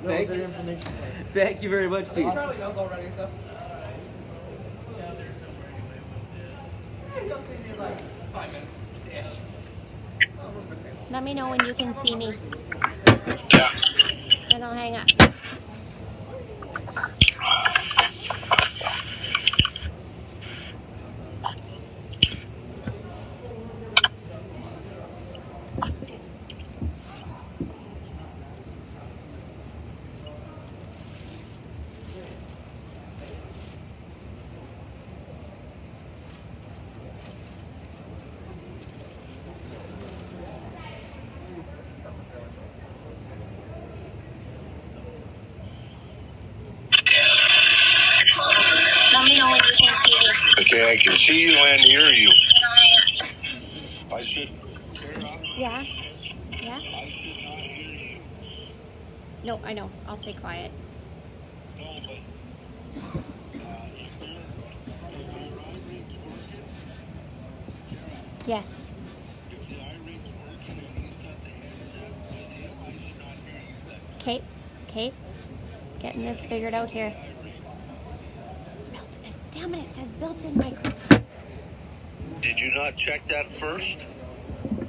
Thank their you. information. Thank you very much, Pete. Charlie knows already, so. He'll see me in like 5 minutes ish. Oh, we're missing. Let me know when you can see me. Yeah. And I'll hang up. Let me know when you can see me. Okay, I can see you and hear you. And I'll hang up. I should, Kara, Yeah? Yeah? I should not hear you. No, I know. I'll stay quiet. No, but if your iRig's working, Yes. if the iRig's working and he's got the headset with him, I should not hear you then. Kate? Kate? Getting this figured out here. Damn it, it says built-in microphone. Did you not check that first?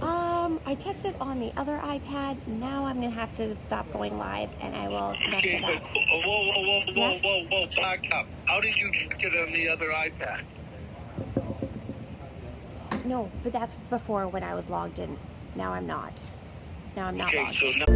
I checked it on the other iPad. Now I'm going to have to stop going live and I will connect to Okay, that. whoa, back up. How did you check it on the other iPad? No, but that's before when I was logged in. Now I'm not. Now I'm not Okay, logged so in. now.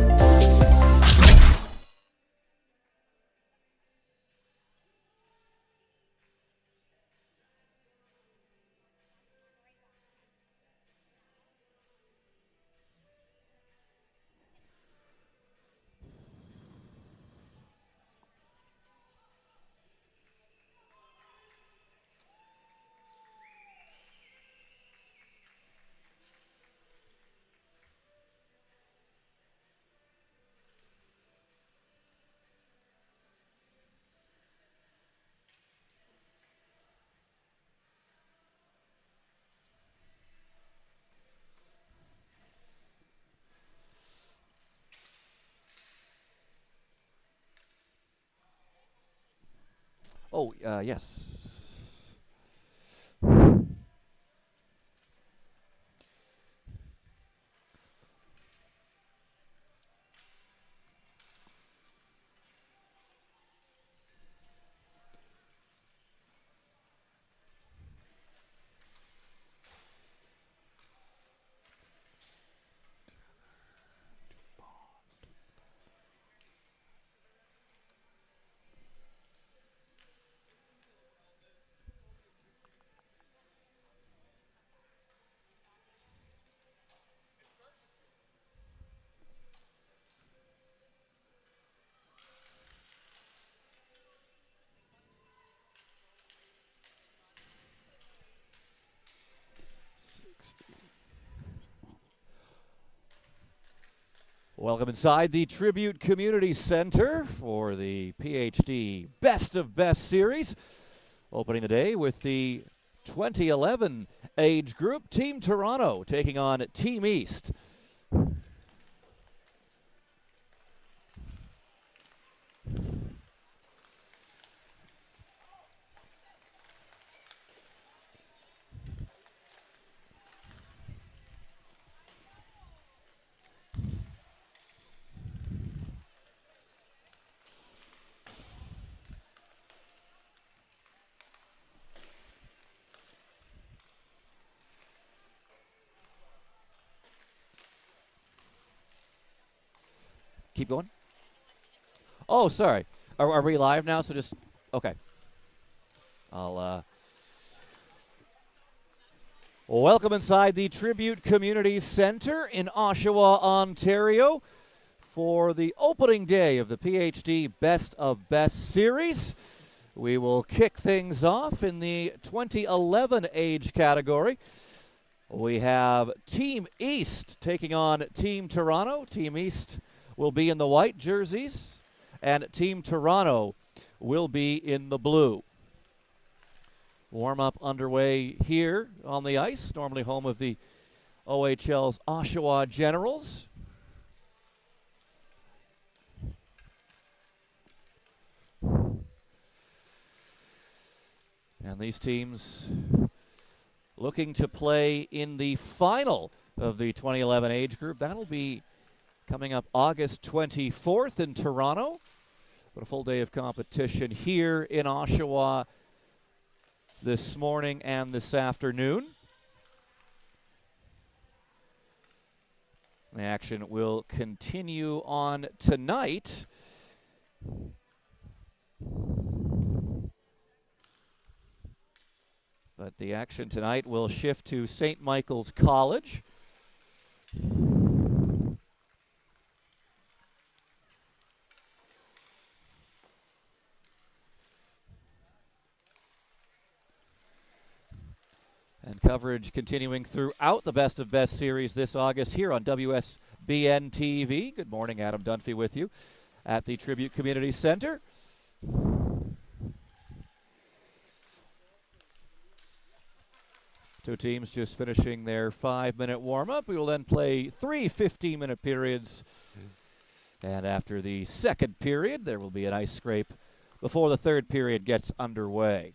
Oh, yes. Welcome inside the Tribute Community Center for the PhD Best of Best Series. Opening the day with the 2011 age group, Team Toronto taking on Team East. Keep going. Oh, sorry. Are we live now? So just, okay. Welcome inside the Tribute Community Center in Oshawa, Ontario for the opening day of the PhD Best of Best Series. We will kick things off in the 2011 age category. We have Team East taking on Team Toronto. Team East will be in the white jerseys, and Team Toronto will be in the blue. Warm-up underway here on the ice, normally home of the OHL's Oshawa Generals. And these teams looking to play in the final of the 2011 age group. That'll be coming up August 24th in Toronto. But a full day of competition here in Oshawa this morning and this afternoon. The action will continue on tonight. But the action tonight will shift to St. Michael's College. And coverage continuing throughout the Best of Best series this August here on WSBN TV. Good morning, Adam Dunphy with you at the Tribute Community Center. Two teams just finishing their 5-minute warm-up. We will then play 3 15-minute periods. And after the second period, there will be an ice scrape before the third period gets underway.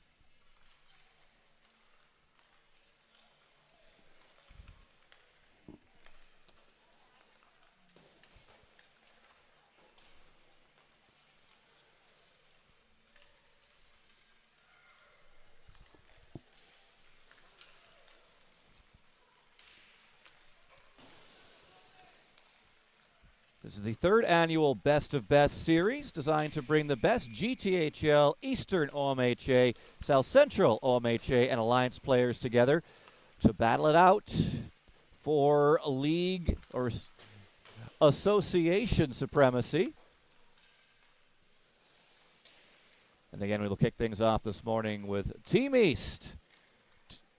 This is the third annual Best of Best series designed to bring the best GTHL, Eastern OMHA, South Central OMHA, and Alliance players together to battle it out for league or association supremacy. And again, we will kick things off this morning with Team East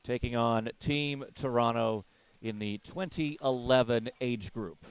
taking on Team Toronto in the 2011 age group.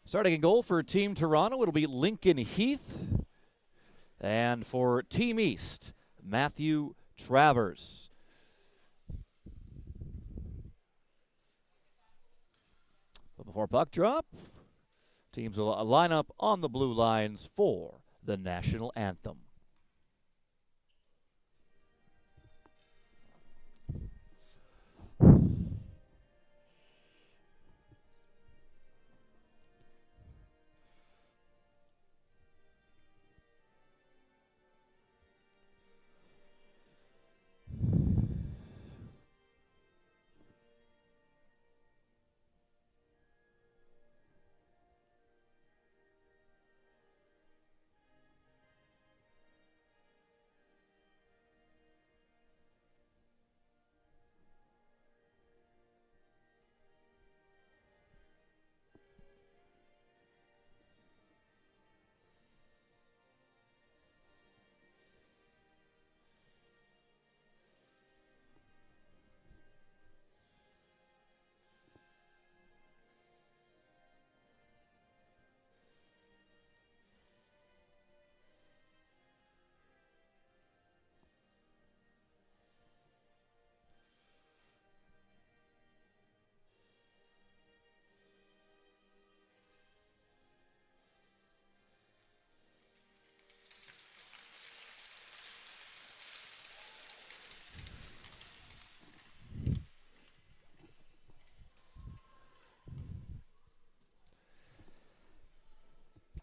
Starting in goal for Team Toronto, it'll be Lincoln Heath. And for Team East, Matthew Travers. But before puck drop, teams will line up on the blue lines for the national anthem.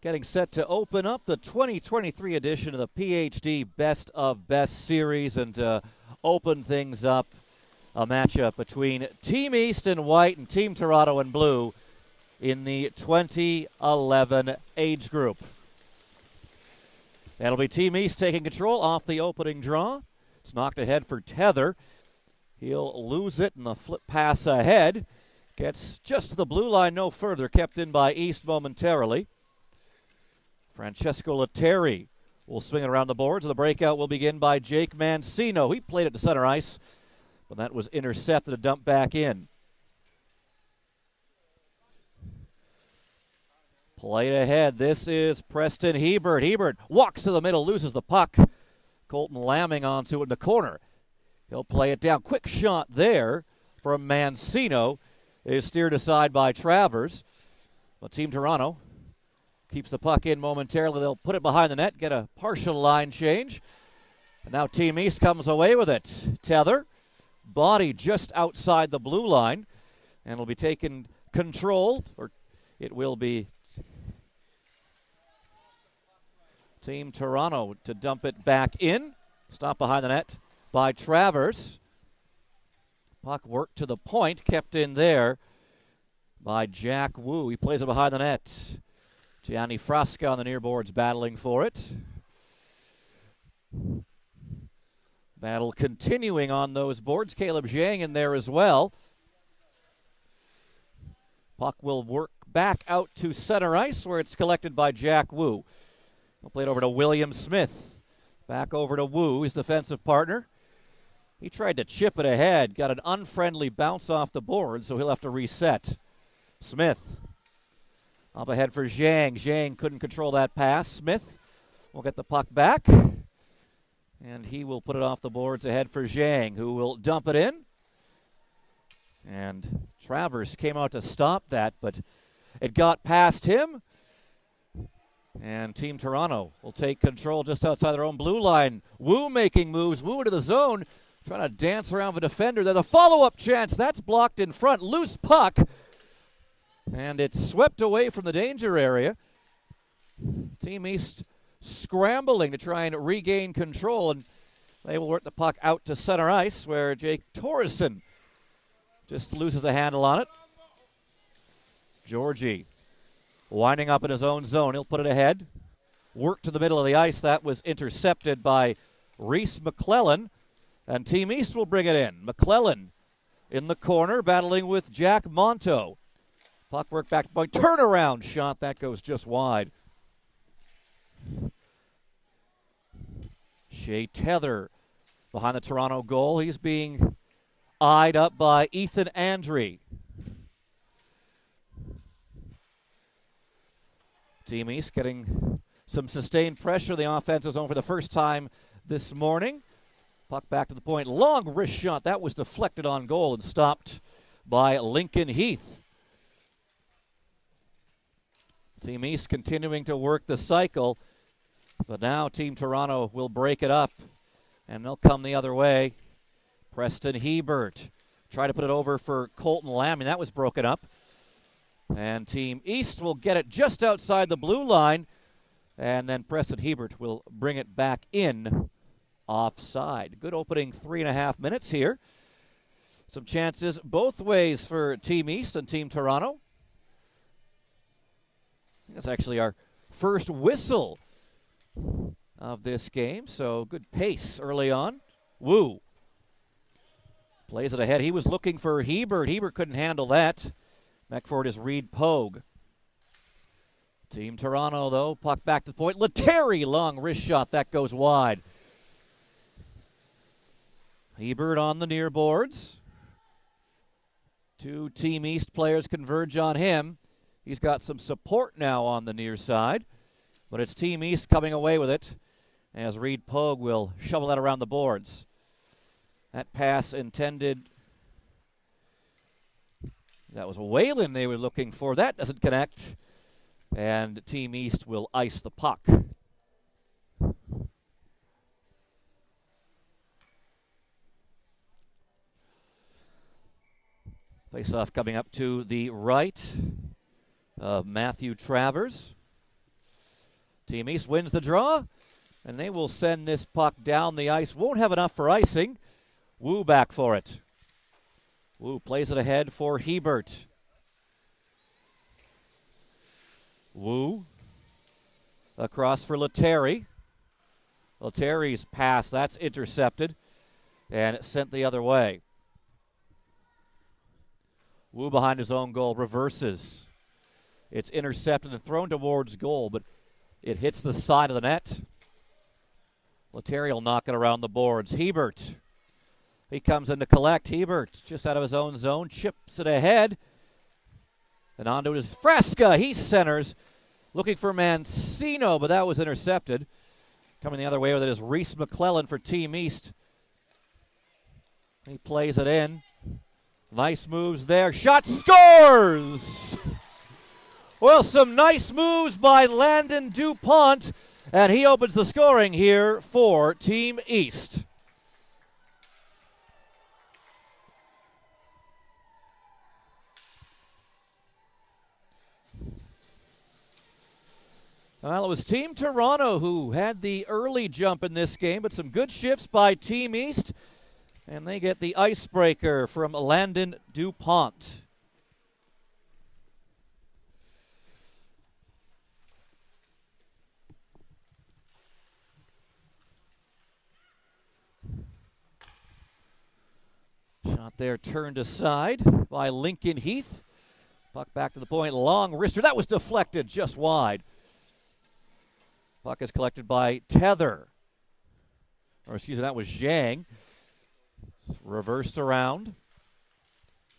Getting set to open up the 2023 edition of the PHD Best of Best series. And open things up. A matchup between Team East in white and Team Toronto in blue in the 2011 age group. That'll be Team East taking control off the opening draw. It's knocked ahead for Tether. He'll lose it in the flip pass ahead. Gets just to the blue line, no further. Kept in by East momentarily. Francesco Lettieri will swing it around the boards. The breakout will begin by Jake Mancino. He played it to center ice, but that was intercepted and dumped back in. Played ahead. This is Preston Hebert. Hebert walks to the middle, loses the puck. Colton Lamming onto it in the corner. He'll play it down. Quick shot there from Mancino. Is steered aside by Travers. But Team Toronto keeps the puck in momentarily. They'll put it behind the net, get a partial line change. And now Team East comes away with it. Tether, body just outside the blue line, and will be taken controlled, or it will be Team Toronto to dump it back in. Stop behind the net by Travers. Puck worked to the point, kept in there by Jack Wu. He plays it behind the net. Gianni Frasca on the near boards battling for it. Battle continuing on those boards. Caleb Zhang in there as well. Puck will work back out to center ice where it's collected by Jack Wu. He'll play it over to William Smith. Back over to Wu, his defensive partner. He tried to chip it ahead, got an unfriendly bounce off the board, so he'll have to reset. Smith up ahead for Zhang. Zhang couldn't control that pass. Smith will get the puck back, and he will put it off the boards ahead for Zhang, who will dump it in. And Travers came out to stop that, but it got past him. And Team Toronto will take control just outside their own blue line. Wu making moves. Wu into the zone, trying to dance around the defender. Then a follow-up chance. That's blocked in front. Loose puck. And it's swept away from the danger area. Team East scrambling to try and regain control. And they will work the puck out to center ice where Jake Torreson just loses the handle on it. Georgie winding up in his own zone. He'll put it ahead. Work to the middle of the ice. That was intercepted by Reese McClellan. And Team East will bring it in. McClellan in the corner, battling with Jack Monto. Puck work back to point. Turnaround shot. That goes just wide. Shea Tether behind the Toronto goal. He's being eyed up by Ethan Andre. Team East getting some sustained pressure in the offensive zone for the first time this morning. Puck back to the point. Long wrist shot. That was deflected on goal and stopped by Lincoln Heath. Team East continuing to work the cycle. But now Team Toronto will break it up. And they'll come the other way. Preston Hebert try to put it over for Colton Lamming. That was broken up. And Team East will get it just outside the blue line. And then Preston Hebert will bring it back in offside. Good opening 3.5 minutes here. Some chances both ways for Team East and Team Toronto. That's actually our first whistle of this game, so good pace early on. Wu plays it ahead. He was looking for Hebert. Hebert couldn't handle that. Back forward is Reed Pogue. Team Toronto, though, puck back to the point. Lettieri, long wrist shot. That goes wide. Hebert on the near boards. Two Team East players converge on him. He's got some support now on the near side. But it's Team East coming away with it as Reed Pogue will shovel that around the boards. That pass intended. That was Whalen they were looking for. That doesn't connect. And Team East will ice the puck. Face-off coming up to the right of Matthew Travers. Team East wins the draw, and they will send this puck down the ice. Won't have enough for icing. Wu back for it. Wu plays it ahead for Hebert. Wu across for Lettieri. Lettieri's pass, that's intercepted and sent the other way. Wu behind his own goal, reverses. It's intercepted and thrown towards goal, but it hits the side of the net. Lettieri will knock it around the boards. Hebert, he comes in to collect. Hebert just out of his own zone, chips it ahead. And onto it is Frasca. He centers, looking for Mancino, but that was intercepted. Coming the other way with it is Reese McClellan for Team East. He plays it in. Nice moves there. Shot, scores! Well, some nice moves by Landon DuPont, and he opens the scoring here for Team East. Well, it was Team Toronto who had the early jump in this game, but some good shifts by Team East, and they get the icebreaker from Landon DuPont. Shot there turned aside by Lincoln Heath. Puck back to the point, long wrister. That was deflected just wide. Puck is collected by Tether. Or excuse me, that was Zhang. It's reversed around.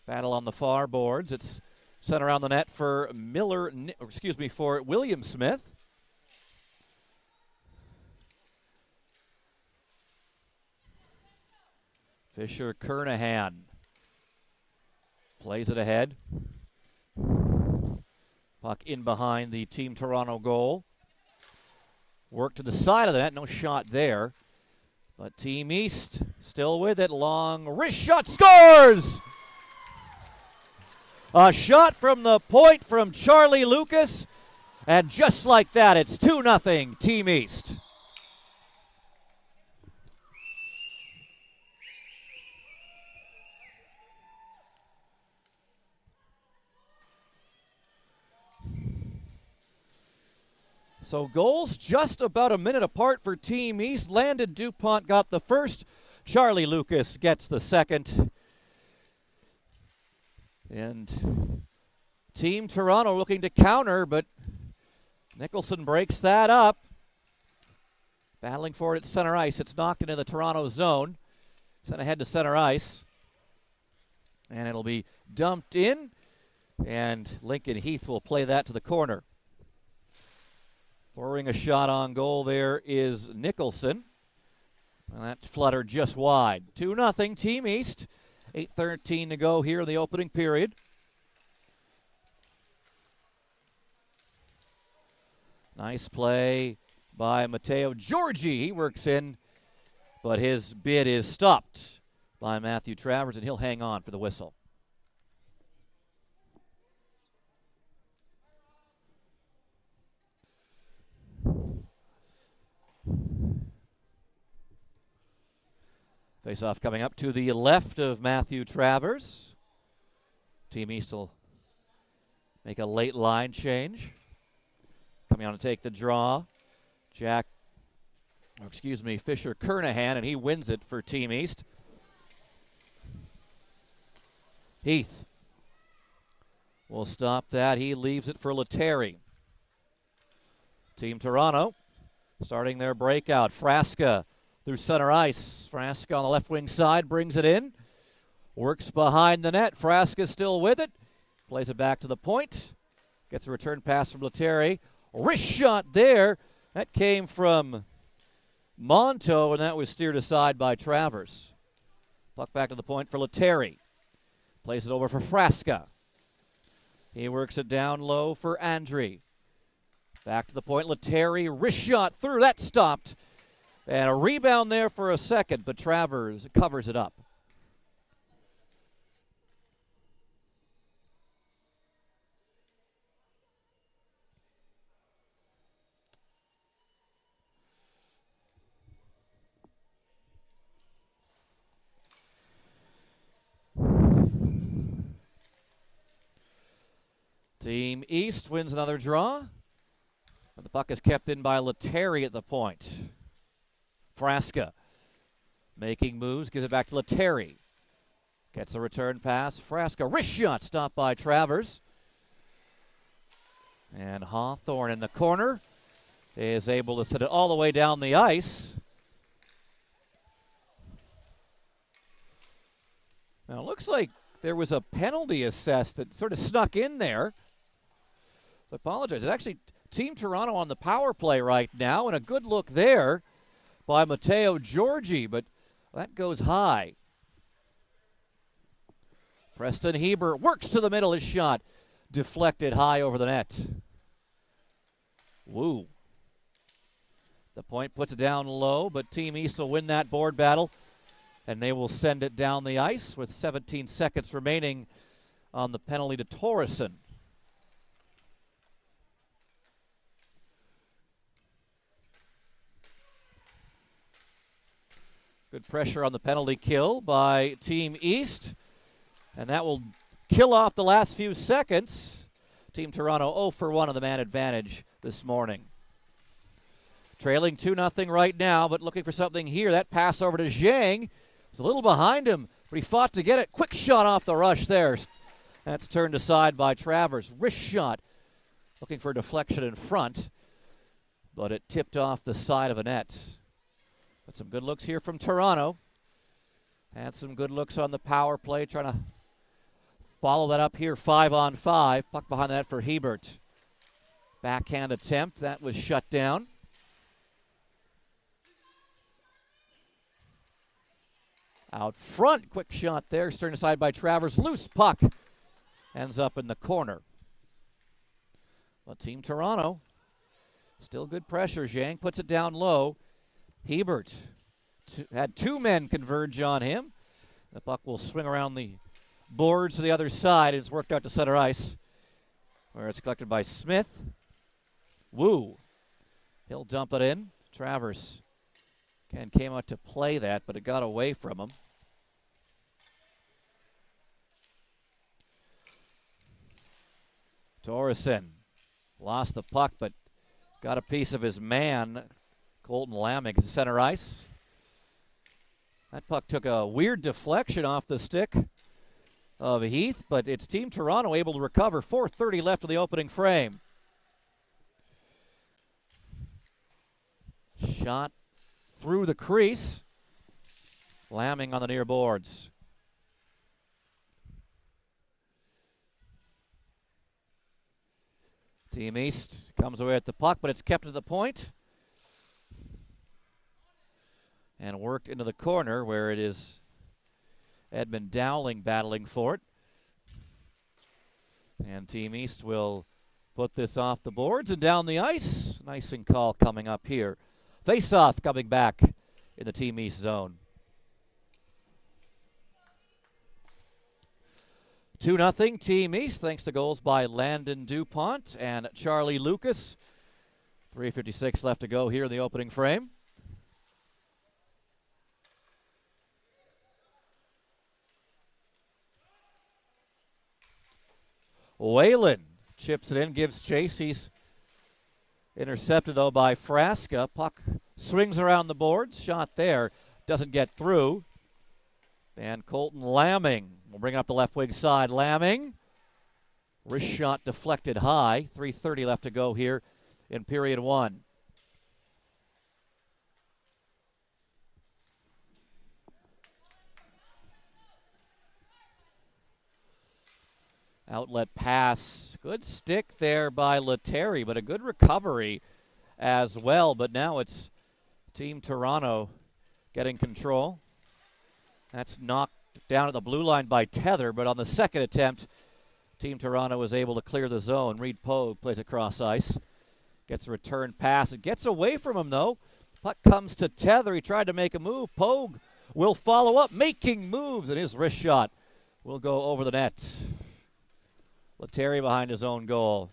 Battle on the far boards. It's sent around the net for for William Smith. Fisher Kernahan plays it ahead. Puck in behind the Team Toronto goal. Work to the side of the net, no shot there. But Team East still with it. Long wrist shot, scores! A shot from the point from Charlie Lucas. And just like that, it's 2-0 Team East. So goals just about a minute apart for Team East. Landon DuPont got the first. Charlie Lucas gets the second. And Team Toronto looking to counter, but Nicholson breaks that up. Battling for it at center ice. It's knocked into the Toronto zone. Sent ahead to center ice. And it'll be dumped in. And Lincoln Heath will play that to the corner. Forwarding a shot on goal there is Nicholson. And that fluttered just wide. 2-0 Team East. 8:13 to go here in the opening period. Nice play by Matteo Giorgi. He works in, but his bid is stopped by Matthew Travers, and he'll hang on for the whistle. Face-off coming up to the left of Matthew Travers. Team East will make a late line change. Coming on to take the draw. Fisher Kernahan, and he wins it for Team East. Heath will stop that. He leaves it for Lettieri. Team Toronto starting their breakout. Frasca through center ice. Frasca on the left wing side brings it in. Works behind the net. Frasca still with it. Plays it back to the point. Gets a return pass from Lettieri. Wrist shot there. That came from Monto, and that was steered aside by Travers. Puck back to the point for Lettieri. Plays it over for Frasca. He works it down low for Andre. Back to the point. Lettieri, wrist shot through. That stopped. And a rebound there for a second, but Travers covers it up. Team East wins another draw. But the puck is kept in by Lettieri at the point. Frasca making moves, gives it back to Lettieri. Gets a return pass. Frasca, wrist shot, stopped by Travers. And Hawthorne in the corner is able to set it all the way down the ice. Now, it looks like there was a penalty assessed that sort of snuck in there. I apologize. It's actually Team Toronto on the power play right now, and a good look there by Matteo Giorgi, but that goes high. Preston Hebert works to the middle. His shot deflected high over the net. Woo. The point puts it down low, but Team East will win that board battle, and they will send it down the ice with 17 seconds remaining on the penalty to Torreson. Good pressure on the penalty kill by Team East, and that will kill off the last few seconds. Team Toronto 0 for 1 on the man advantage this morning. Trailing 2-0 right now, but looking for something here. That pass over to Zhang. It's a little behind him, but he fought to get it. Quick shot off the rush there. That's turned aside by Travers. Wrist shot, looking for a deflection in front, but it tipped off the side of a net. But some good looks here from Toronto. And some good looks on the power play, trying to follow that up here 5-on-5. Puck behind that for Hebert. Backhand attempt, that was shut down. Out front, quick shot there, turned aside by Travers. Loose puck, ends up in the corner. But Team Toronto, still good pressure. Zhang puts it down low. Hebert had two men converge on him. The puck will swing around the boards to the other side. It's worked out to center ice, where it's collected by Smith. Woo. He'll dump it in. Travers again came out to play that, but it got away from him. Torreson lost the puck, but got a piece of his man, Colton Laming, at center ice. That puck took a weird deflection off the stick of Heath, but it's Team Toronto able to recover. 4:30 left in the opening frame. Shot through the crease. Laming on the near boards. Team East comes away at the puck, but it's kept at the point. And worked into the corner where it is Edmund Dowling battling for it. And Team East will put this off the boards and down the ice. Nice and call coming up here. Face-off coming back in the Team East zone. 2-0 Team East, thanks to goals by Landon DuPont and Charlie Lucas. 3:56 left to go here in the opening frame. Whalen chips it in, gives chase. He's intercepted, though, by Frasca. Puck swings around the boards. Shot there. Doesn't get through. And Colton Laming will bring it up the left wing side. Laming. Wrist shot deflected high. 3:30 left to go here in period one. Outlet pass. Good stick there by Lettieri, but a good recovery as well. But now it's Team Toronto getting control. That's knocked down at the blue line by Tether, but on the second attempt, Team Toronto was able to clear the zone. Reed Pogue plays across ice. Gets a return pass. It gets away from him, though. Puck comes to Tether. He tried to make a move. Pogue will follow up, making moves, and his wrist shot will go over the net. Lettieri behind his own goal.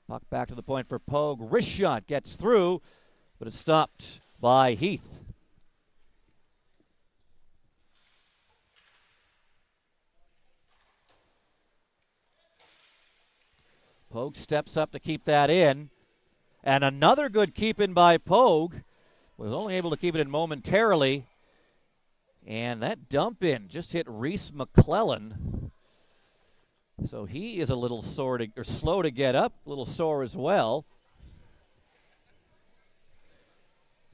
Puck back to the point for Pogue. Wrist shot gets through, but it's stopped by Heath. Pogue steps up to keep that in. And another good keep in by Pogue. Was only able to keep it in momentarily. And that dump in just hit Reese McClellan. So he is a little slow to get up, a little sore as well.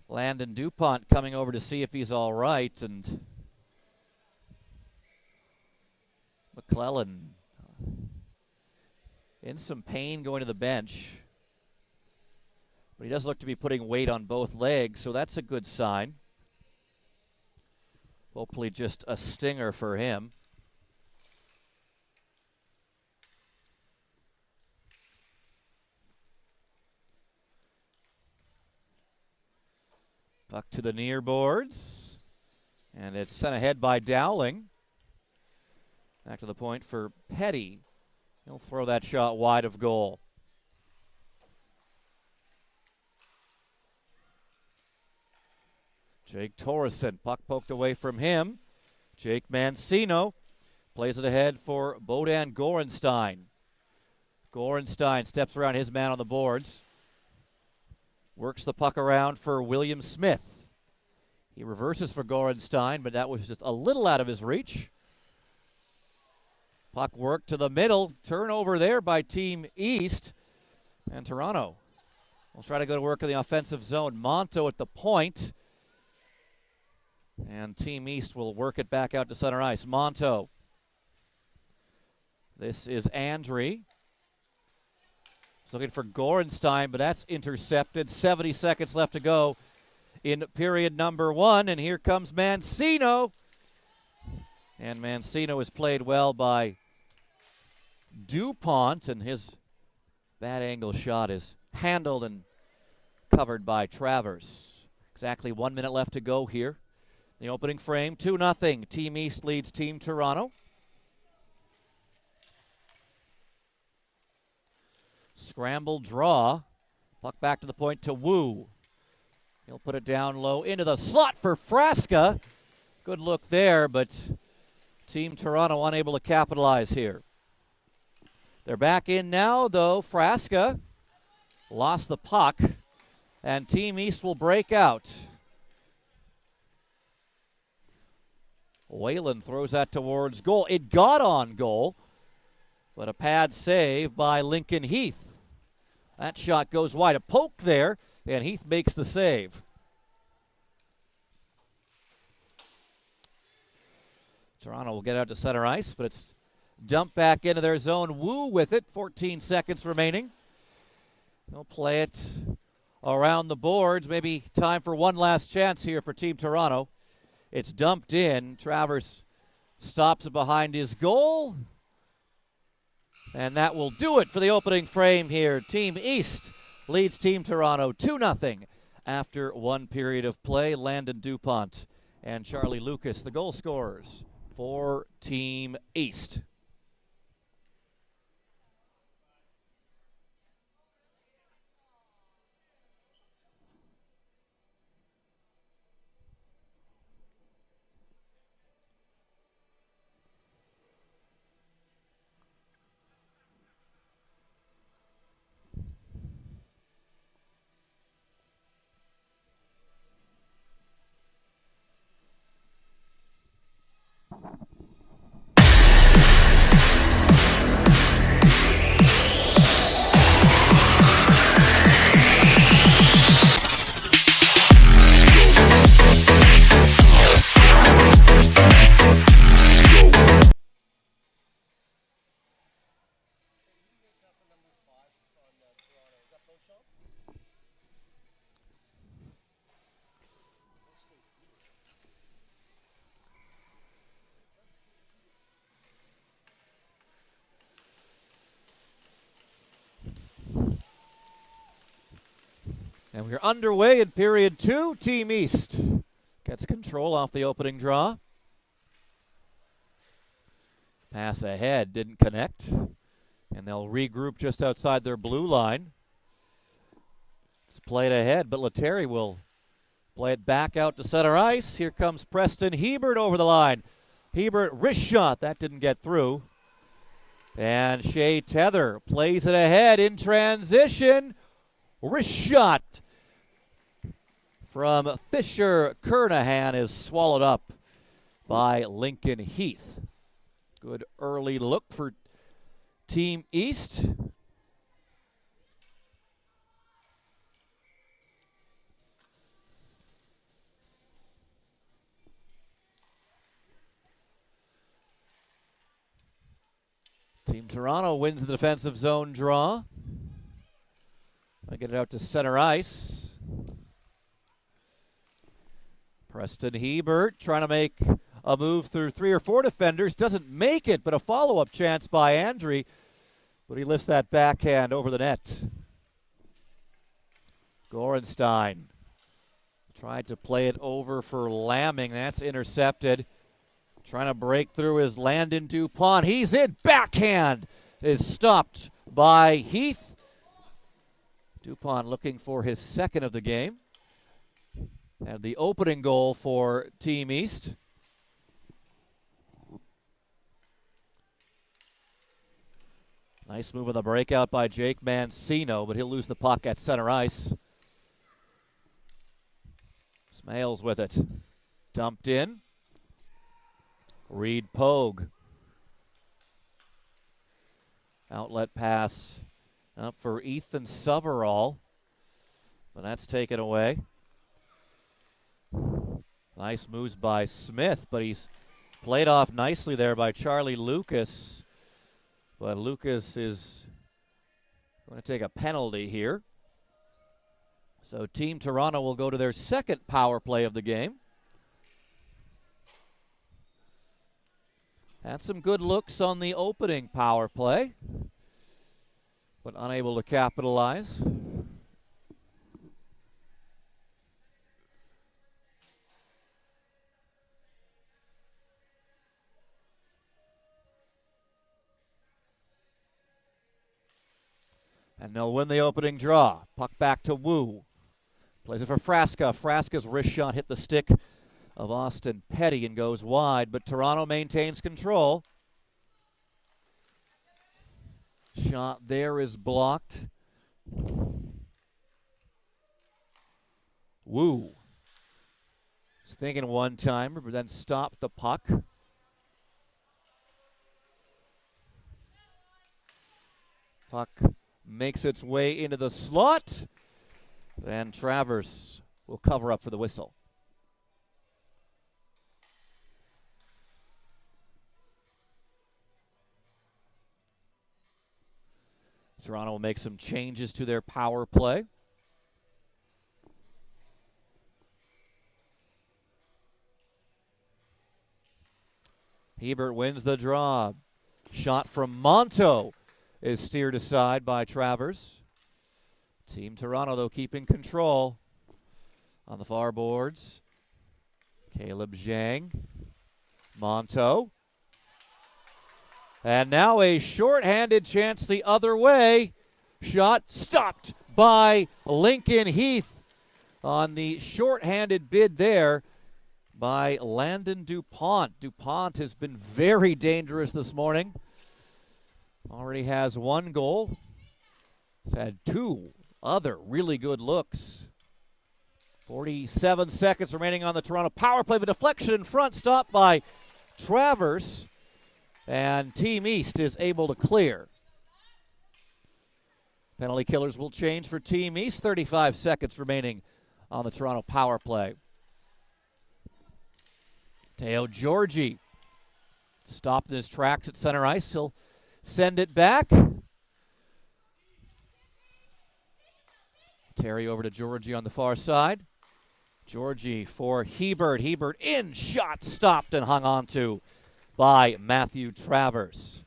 Landon DuPont coming over to see if he's all right, and McClellan in some pain going to the bench. But he does look to be putting weight on both legs, so that's a good sign. Hopefully just a stinger for him. Puck to the near boards. And it's sent ahead by Dowling. Back to the point for Petty. He'll throw that shot wide of goal. Jake Torreson, puck poked away from him. Jake Mancino plays it ahead for Bodan Gorenstein. Gorenstein steps around his man on the boards. Works the puck around for William Smith. He reverses for Gorenstein, but that was just a little out of his reach. Puck work to the middle. Turnover there by Team East. And Toronto will try to go to work in the offensive zone. Monto at the point. And Team East will work it back out to center ice. Monto. This is Andre. He's looking for Gorenstein, but that's intercepted. 70 seconds left to go in period number 1. And here comes Mancino. And Mancino is played well by DuPont, and his bad angle shot is handled and covered by Travers. Exactly 1 minute left to go here. The opening frame, 2-0. Team East leads Team Toronto. Scramble draw. Puck back to the point to Wu. He'll put it down low into the slot for Frasca. Good look there, but Team Toronto unable to capitalize here. They're back in now, though. Frasca lost the puck, and Team East will break out. Whalen throws that towards goal. It got on goal, but a pad save by Lincoln Heath. That shot goes wide. A poke there, and Heath makes the save. Toronto will get out to center ice, but it's dumped back into their zone. Wu with it, 14 seconds remaining. They'll play it around the boards. Maybe time for one last chance here for Team Toronto. It's dumped in. Travers stops it behind his goal. And that will do it for the opening frame here. Team East leads Team Toronto 2-0 after one period of play. Landon DuPont and Charlie Lucas, the goal scorers for Team East. And we're underway in period 2. Team East gets control off the opening draw. Pass ahead, didn't connect. And they'll regroup just outside their blue line. It's played ahead, but Lettieri will play it back out to center ice. Here comes Preston Hebert over the line. Hebert, wrist shot. That didn't get through. And Shea Tether plays it ahead in transition. Wrist shot from Fisher Kernahan is swallowed up by Lincoln Heath. Good early look for Team East. Team Toronto wins the defensive zone draw. I get it out to center ice. Preston Hebert trying to make a move through 3 or 4 defenders. Doesn't make it, but a follow-up chance by Andre. But he lifts that backhand over the net. Gorenstein tried to play it over for Lamming. That's intercepted. Trying to break through is Landon Dupont. He's in. Backhand is stopped by Heath. Dupont looking for his second of the game. And the opening goal for Team East. Nice move on the breakout by Jake Mancino, but he'll lose the puck at center ice. Smales with it. Dumped in. Reed Pogue. Outlet pass up for Ethan Soverall, but that's taken away. Nice moves by Smith, but he's played off nicely there by Charlie Lucas. But Lucas is going to take a penalty here. So Team Toronto will go to their second power play of the game. Had some good looks on the opening power play, but unable to capitalize. And they'll win the opening draw. Puck back to Wu. Plays it for Frasca. Frasca's wrist shot hit the stick of Austin Petty and goes wide, but Toronto maintains control. Shot there is blocked. Wu was thinking one-timer, but then stopped the puck. Puck makes its way into the slot, and Travers will cover up for the whistle. Toronto will make some changes to their power play. Hebert wins the draw. Shot from Monto is steered aside by Travers. Team Toronto, though, keeping control on the far boards. Caleb Zhang. Monto. And now a shorthanded chance the other way. Shot stopped by Lincoln Heath on the shorthanded bid there by Landon Dupont. Dupont has been very dangerous this morning. Already has 1 goal. He's had 2 other really good looks. 47 seconds remaining on the Toronto power play. The deflection in front stopped by Travers. And Team East is able to clear. Penalty killers will change for Team East. 35 seconds remaining on the Toronto power play. Teo Georgie stopped in his tracks at center ice. He'll send it back. Terry over to Georgie on the far side. Georgie for Hebert. Hebert in, shot stopped and hung on to by Matthew Travers.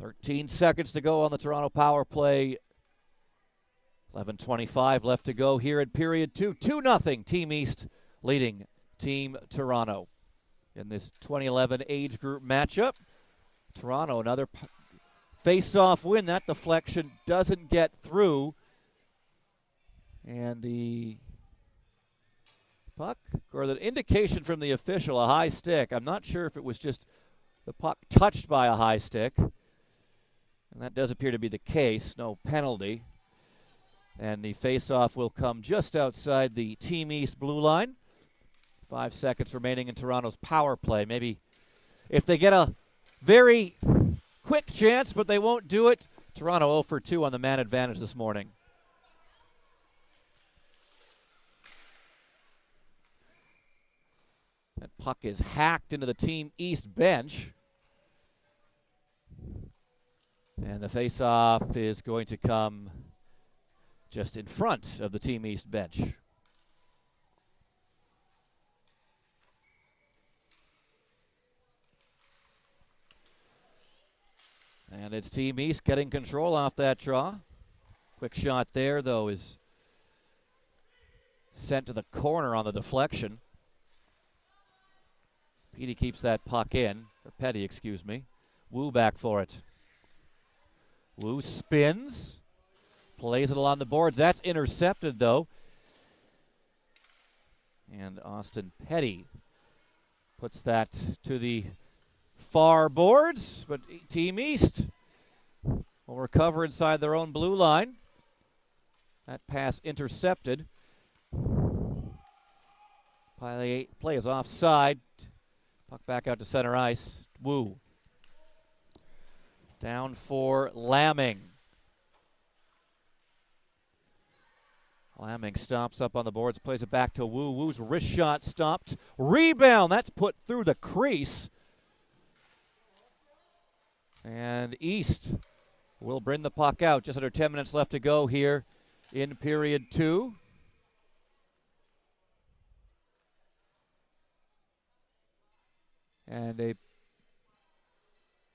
13 seconds to go on the Toronto power play. 11:25 left to go here in period 2. 2-0 Team East leading Team Toronto in this 2011 age group matchup. Toronto, another face-off win. That deflection doesn't get through. And the puck, or the indication from the official, a high stick. I'm not sure if it was just the puck touched by a high stick. And that does appear to be the case. No penalty. And the faceoff will come just outside the Team East blue line. 5 seconds remaining in Toronto's power play. Maybe if they get a very quick chance, but they won't do it. Toronto 0 for 2 on the man advantage this morning. That puck is hacked into the Team East bench. And the faceoff is going to come just in front of the Team East bench. And it's Team East getting control off that draw. Quick shot there, though, is sent to the corner on the deflection. Petty keeps that puck in. Or Petty, excuse me. Wu back for it. Wu spins. Plays it along the boards. That's intercepted, though. And Austin Petty puts that to the far boards. But Team East will recover inside their own blue line. That pass intercepted. Play is offside. Puck back out to center ice. Wu. Down for Lamming. Lamming stops up on the boards, plays it back to Wu. Wu's wrist shot stopped. Rebound, that's put through the crease. And East will bring the puck out. Just under 10 minutes left to go here in period 2. And a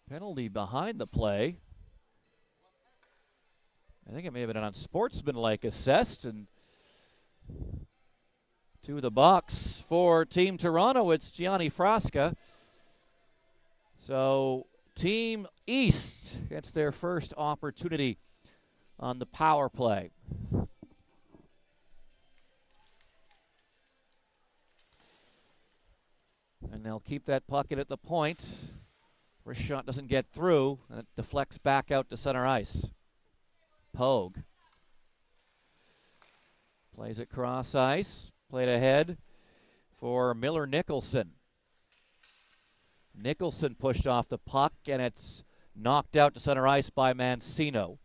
penalty behind the play. I think it may have been an unsportsmanlike assessed, and to the box for Team Toronto, it's Gianni Frasca. So Team East gets their first opportunity on the power play. And they'll keep that puck in at the point. Wrist shot doesn't get through, and it deflects back out to center ice. Pogue plays it cross ice. Played ahead for Miller Nicholson. Nicholson pushed off the puck, and it's knocked out to center ice by Mancino.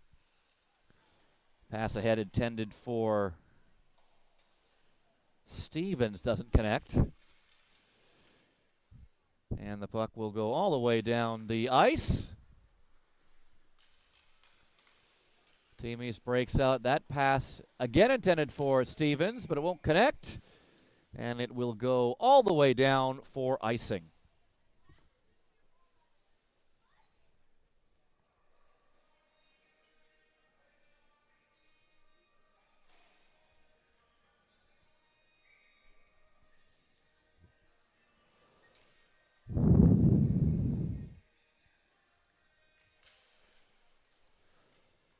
Pass ahead intended for Stevens, doesn't connect. And the puck will go all the way down the ice. Team East breaks out. That pass again intended for Stevens, but it won't connect. And it will go all the way down for icing.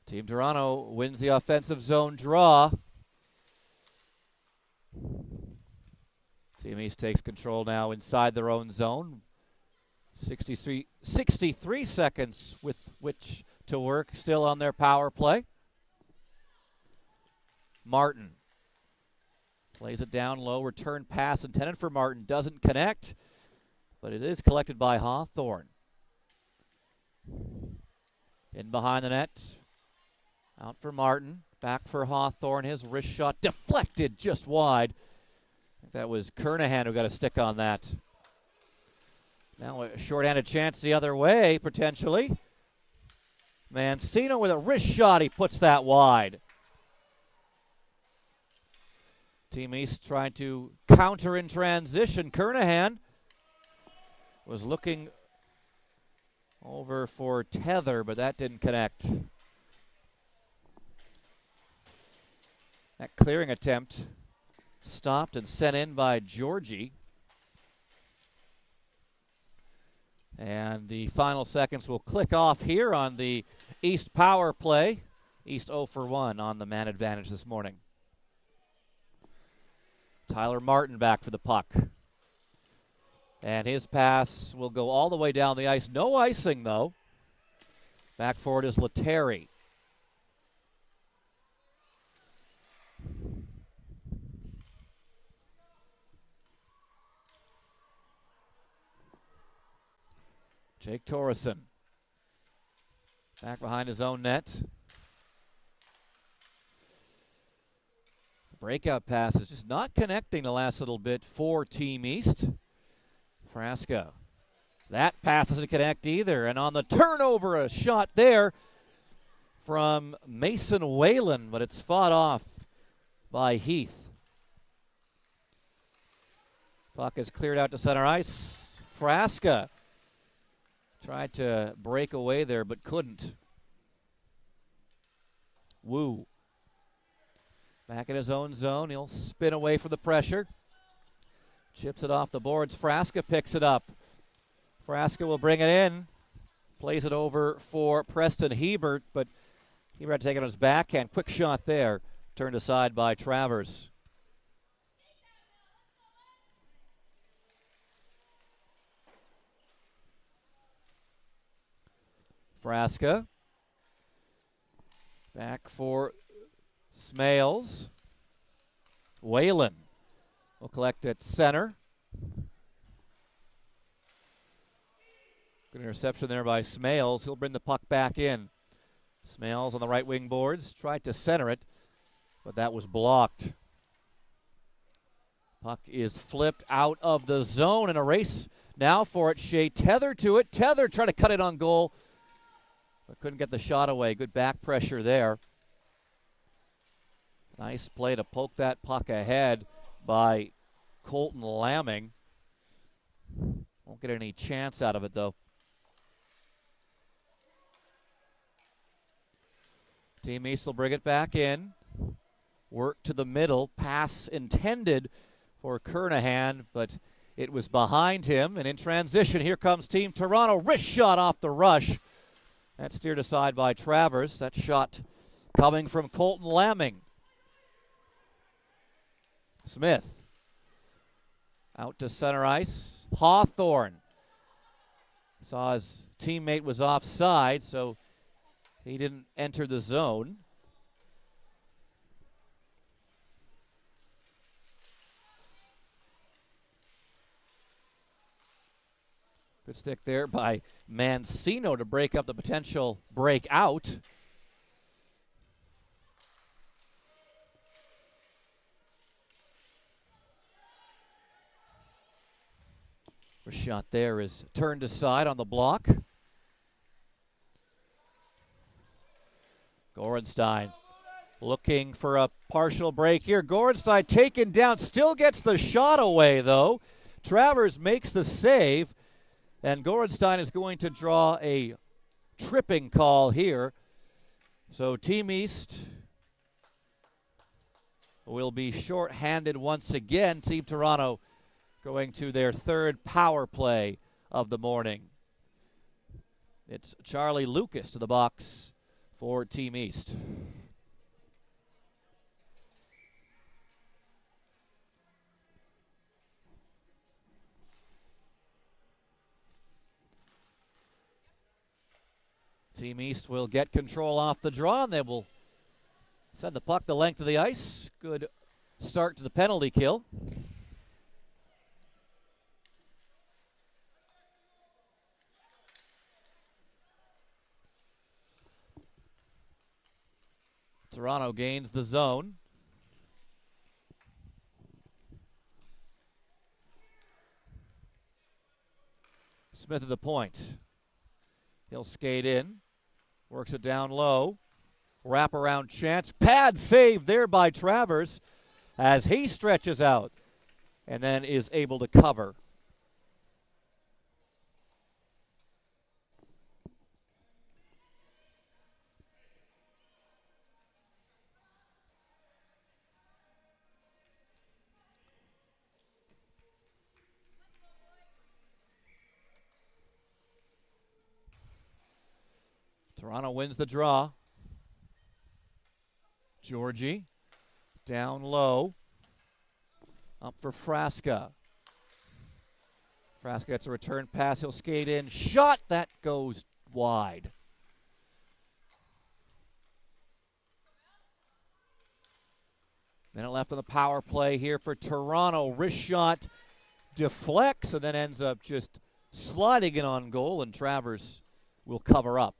Team Toronto wins the offensive zone draw. Team East takes control now inside their own zone. 63 seconds with which to work still on their power play. Martin plays it down low. Return pass intended for Martin. Doesn't connect, but it is collected by Hawthorne. In behind the net. Out for Martin, back for Hawthorne. His wrist shot deflected just wide. I think that was Kernahan who got a stick on that. Now a shorthanded chance the other way, potentially. Mancino with a wrist shot, he puts that wide. Team East trying to counter in transition. Kernahan was looking over for Tether, but that didn't connect. That clearing attempt stopped and sent in by Georgie. And the final seconds will click off here on the East power play. East 0 for 1 on the man advantage this morning. Tyler Martin back for the puck. And his pass will go all the way down the ice. No icing, though. Back for it is Lettieri. Jake Torreson back behind his own net. Breakout passes just not connecting the last little bit for Team East. Frasca. That pass doesn't connect either. And on the turnover, a shot there from Mason Whalen, but it's fought off by Heath. Puck is cleared out to center ice. Frasca tried to break away there, but couldn't. Wu. Back in his own zone. He'll spin away from the pressure. Chips it off the boards. Frasca picks it up. Frasca will bring it in. Plays it over for Preston Hebert, but Hebert had to take it on his backhand. Quick shot there. Turned aside by Travers. Frasca. Back for Smales. Whalen will collect at center. Good interception there by Smales. He'll bring the puck back in. Smales on the right wing boards. Tried to center it, but that was blocked. Puck is flipped out of the zone, and a race now for it. Shea Tether to it. Tether trying to cut it on goal, but couldn't get the shot away. Good back pressure there. Nice play to poke that puck ahead by Colton Lamming. Won't get any chance out of it, though. Team East will bring it back in. Work to the middle. Pass intended for Kernahan, but it was behind him. And in transition, here comes Team Toronto. Wrist shot off the rush. That's steered aside by Travers. That shot coming from Colton Lamming. Smith out to center ice. Hawthorne saw his teammate was offside, so he didn't enter the zone. Good stick there by Mancino to break up the potential breakout. The shot there is turned aside on the block. Gorenstein looking for a partial break here. Gorenstein taken down, still gets the shot away though. Travers makes the save, and Gorenstein is going to draw a tripping call here. So Team East will be short-handed once again. Team Toronto going to their third power play of the morning. It's Charlie Lucas to the box for Team East. Team East will get control off the draw, and they will send the puck the length of the ice. Good start to the penalty kill. Toronto gains the zone. Smith at the point. He'll skate in. Works it down low. Wraparound chance. Pad save there by Travers as he stretches out and then is able to cover. Toronto wins the draw. Georgie down low. Up for Frasca. Frasca gets a return pass. He'll skate in. Shot. That goes wide. Minute left on the power play here for Toronto. Wrist shot deflects and then ends up just sliding it on goal, and Travers will cover up.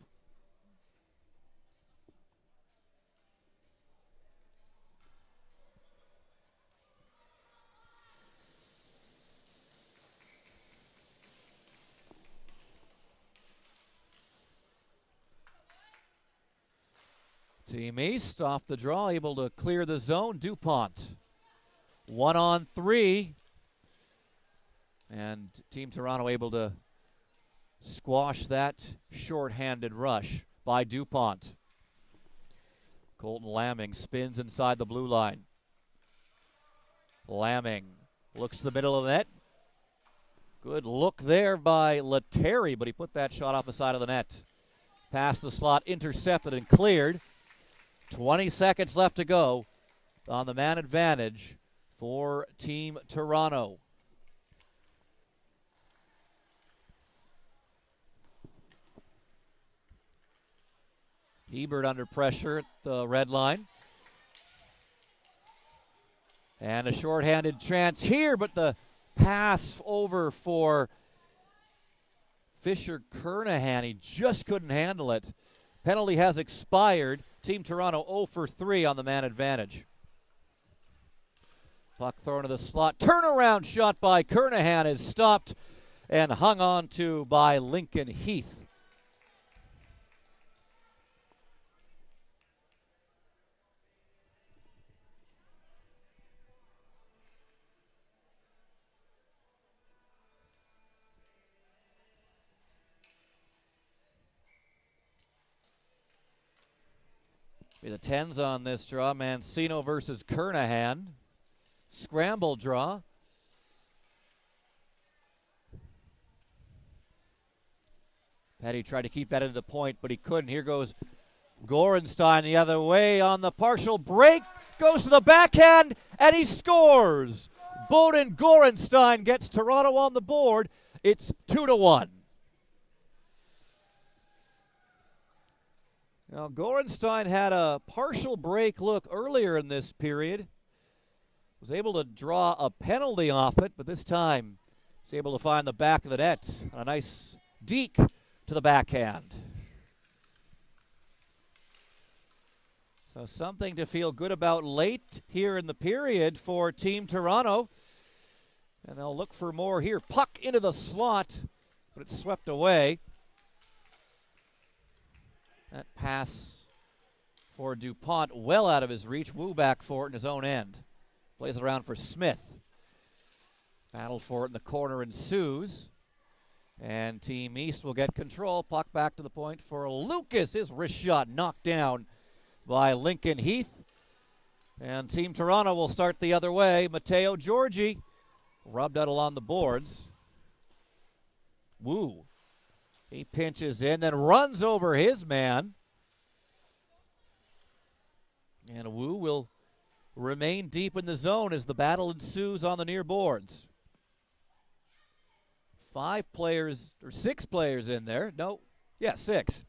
Team East off the draw, able to clear the zone. DuPont 1-on-3. And Team Toronto able to squash that short-handed rush by DuPont. Colton Lamming spins inside the blue line. Lamming looks to the middle of the net. Good look there by Lettieri, but he put that shot off the side of the net. Past the slot, intercepted and cleared. 20 seconds left to go on the man advantage for Team Toronto. Hebert under pressure at the red line. And a shorthanded chance here, but the pass over for Fisher Kernahan. He just couldn't handle it. Penalty has expired. Team Toronto 0 for 3 on the man advantage. Puck thrown to the slot. Turnaround shot by Kernahan is stopped and hung on to by Lincoln Heath. Be the 10s on this draw. Mancino versus Kernahan. Scramble draw. Petty tried to keep that into the point, but he couldn't. Here goes Gorenstein the other way on the partial break. Goes to the backhand, and he scores. Bowden Gorenstein gets Toronto on the board. It's 2-1. Now, Gorenstein had a partial break look earlier in this period. Was able to draw a penalty off it, but this time he's able to find the back of the net. A nice deke to the backhand. So something to feel good about late here in the period for Team Toronto. And they'll look for more here. Puck into the slot, but it's swept away. That pass for DuPont well out of his reach. Wu back for it in his own end. Plays it around for Smith. Battle for it in the corner ensues. And Team East will get control. Puck back to the point for Lucas. His wrist shot knocked down by Lincoln Heath. And Team Toronto will start the other way. Matteo Giorgi rubbed out along the boards. Wu. He pinches in, then runs over his man. And Wu will remain deep in the zone as the battle ensues on the near boards. 5 players, or 6 players in there. No, yeah, 6.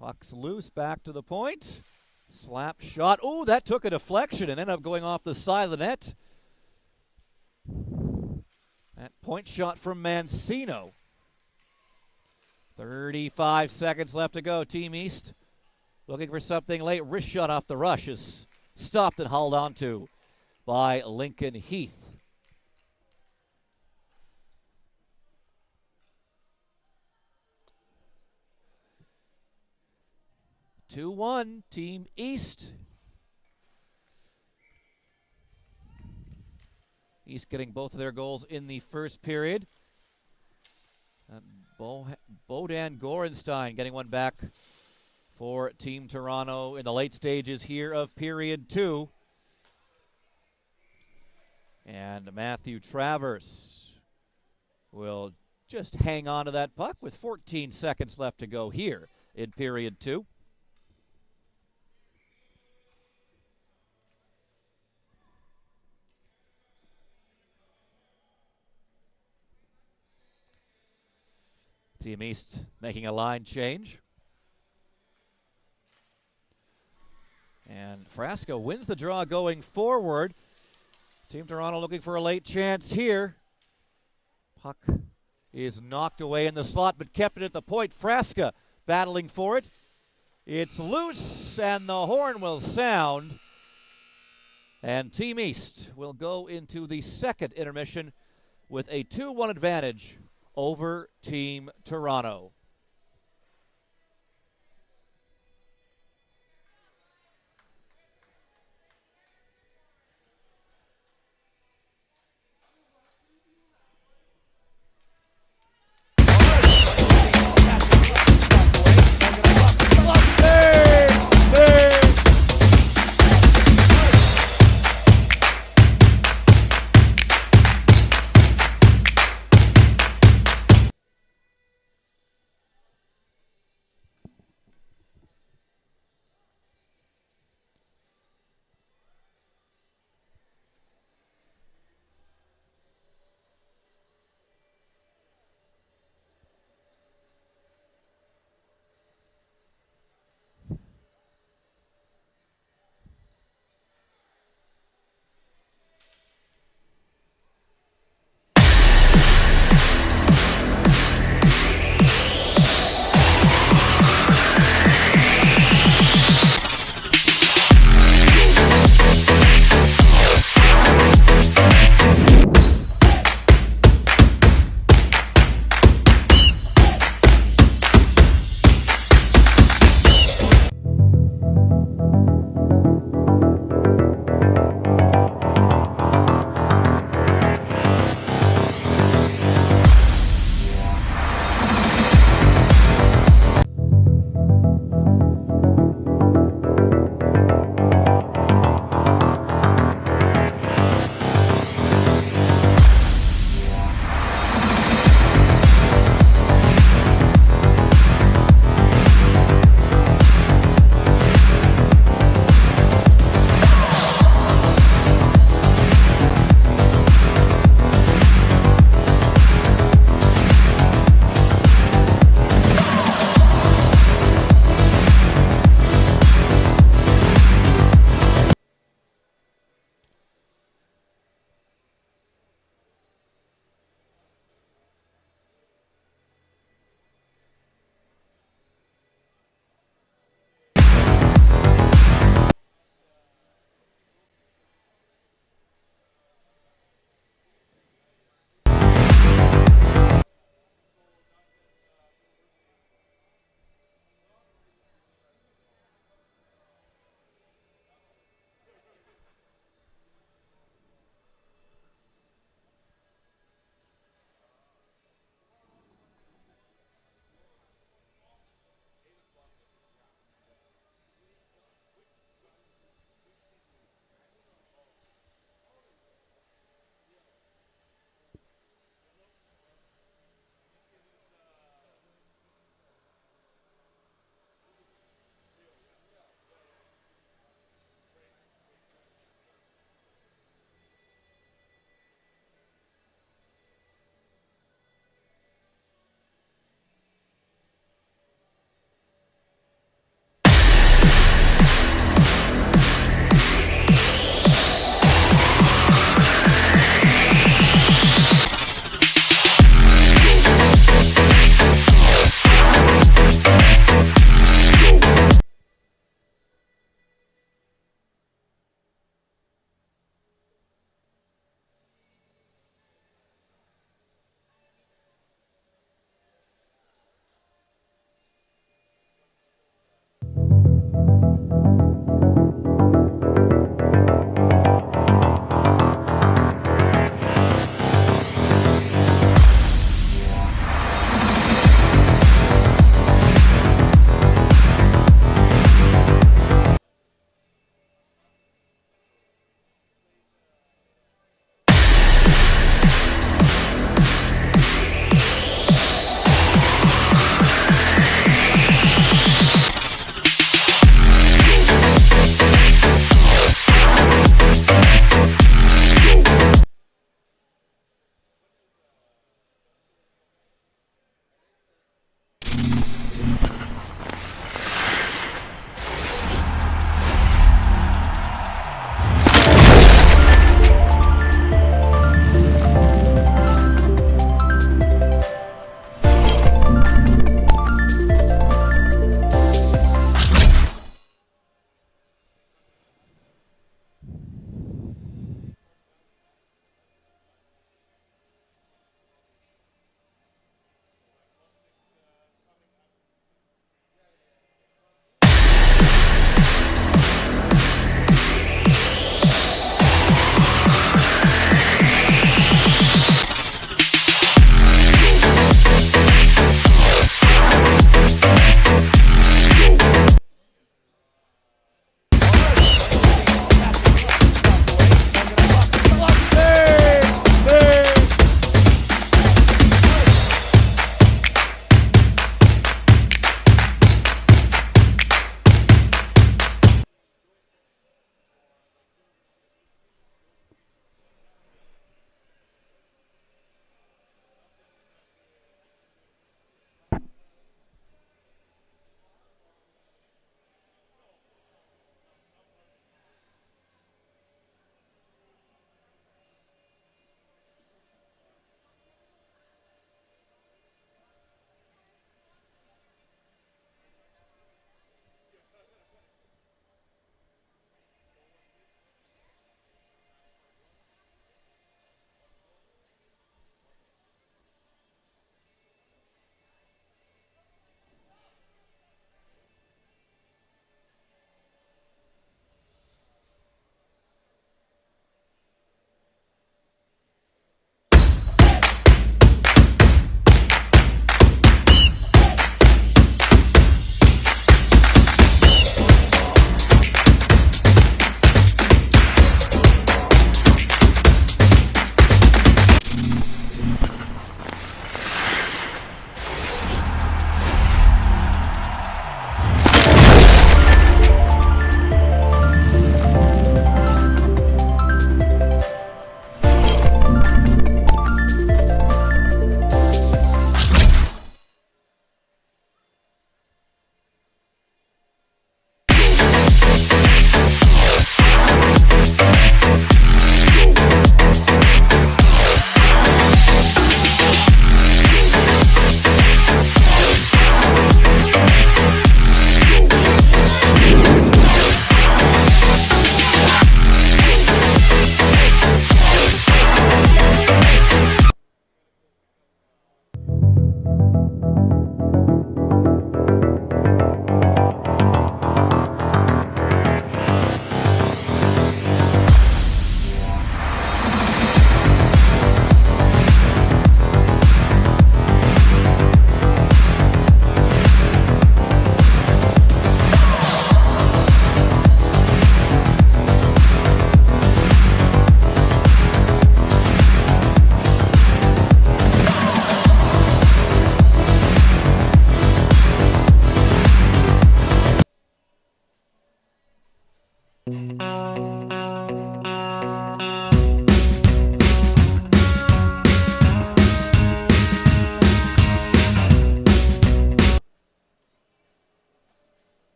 Puck's loose, back to the point. Slap shot. Oh, that took a deflection and ended up going off the side of the net. That point shot from Mancino. 35 seconds left to go. Team East looking for something late. Wrist shot off the rush is stopped and hauled onto by Lincoln Heath. (2-1) Team East. East getting both of their goals in the first period. Bowden Gorenstein getting one back for Team Toronto in the late stages here of period 2. And Matthew Travers will just hang on to that puck with 14 seconds left to go here in period 2. Team East making a line change. And Frasca wins the draw going forward. Team Toronto looking for a late chance here. Puck is knocked away in the slot, but kept it at the point. Frasca battling for it. It's loose, and the horn will sound. And Team East will go into the second intermission with a 2-1 advantage over Team Toronto.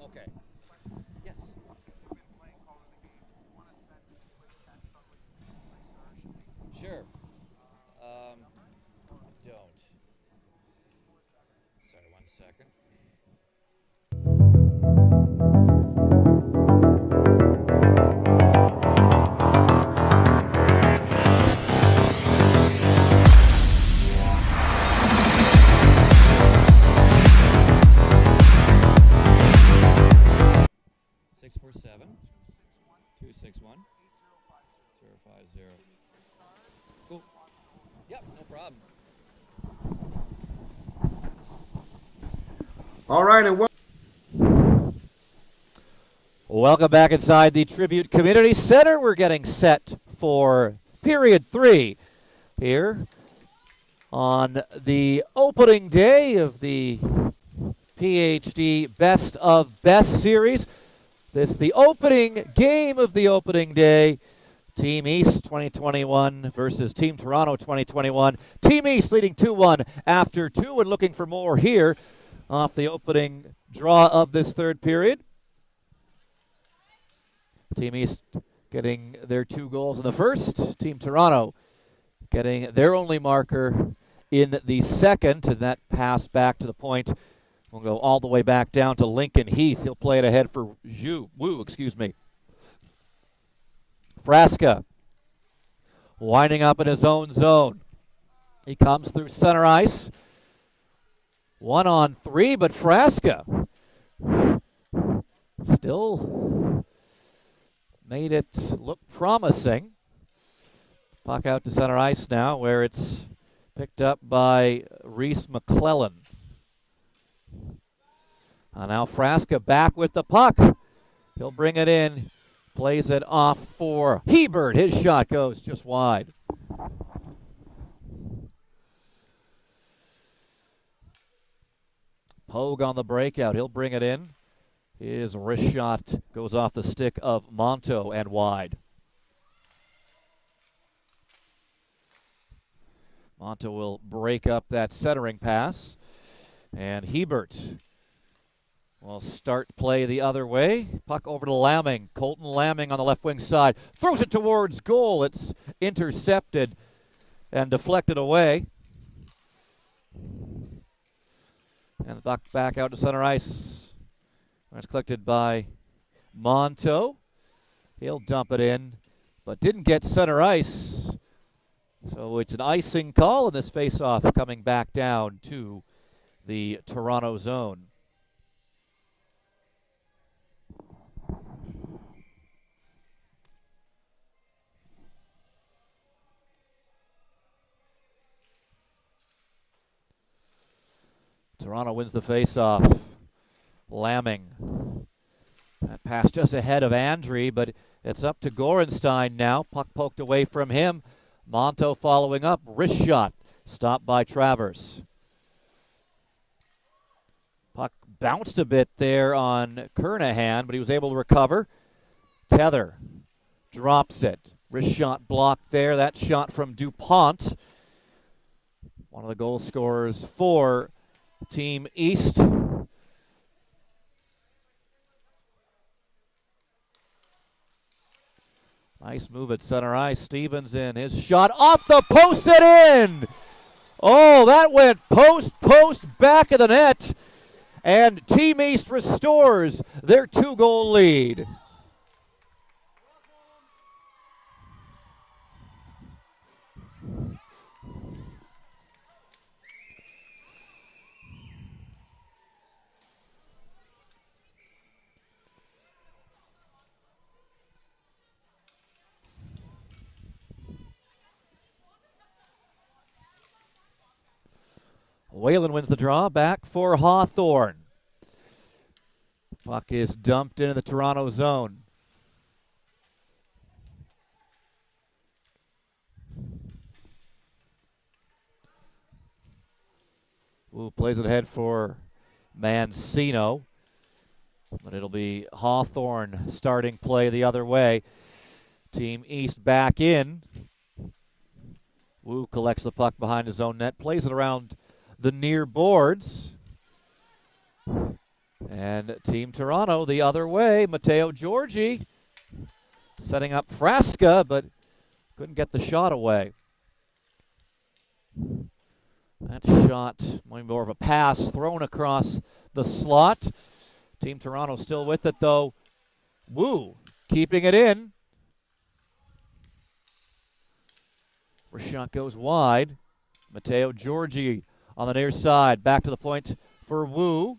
Okay. Yes. Sure. Don't. Sorry, 1 second. Six four seven 261 050. Cool. Yep, no problem. All right, and Welcome back inside the Tribute Community Center. We're getting set for period 3 here on the opening day of the PhD Best of Best Series. This is the opening game of the opening day. Team East 2021 versus Team Toronto 2021. Team East leading 2-1 after 2 and looking for more here off the opening draw of this third period. Team East getting their 2 goals in the first. Team Toronto getting their only marker in the second, and that pass back to the point will go all the way back down to Lincoln Heath. He'll play it ahead for Wu. Frasca winding up in his own zone. He comes through center ice. 1-on-3, but Frasca still made it look promising. Puck out to center ice now, where it's picked up by Reese McClellan. Now Frasca back with the puck. He'll bring it in. Plays it off for Hebert. His shot goes just wide. Pogue on the breakout. He'll bring it in. His wrist shot goes off the stick of Monto and wide. Monto will break up that centering pass. And Hebert will start play the other way. Puck over to Lamming. Colton Lamming on the left wing side. Throws it towards goal. It's intercepted and deflected away. And the puck back out to center ice. It's collected by Monto. He'll dump it in, but didn't get center ice. So it's an icing call, and this faceoff coming back down to the Toronto zone. Toronto wins the faceoff. Lamming. That pass just ahead of Andre, but it's up to Gorenstein now. Puck poked away from him. Monto following up. Wrist shot. Stopped by Travers. Puck bounced a bit there on Kernahan, but he was able to recover. Tether drops it. Wrist shot blocked there. That shot from DuPont. One of the goal scorers for Team East. Nice move at center ice. Stevens in. His shot off the post and in. Oh, that went post, back of the net. And Team East restores their 2-goal lead. Whalen wins the draw, back for Hawthorne. Puck is dumped into the Toronto zone. Ooh, plays it ahead for Mancino. But it'll be Hawthorne starting play the other way. Team East back in. Wu collects the puck behind his own net, plays it around the near boards. And Team Toronto the other way. Matteo Giorgi setting up Frasca, but couldn't get the shot away. That shot, more of a pass thrown across the slot. Team Toronto still with it, though. Wu keeping it in. Shot goes wide. Matteo Giorgi on the near side. Back to the point for Wu.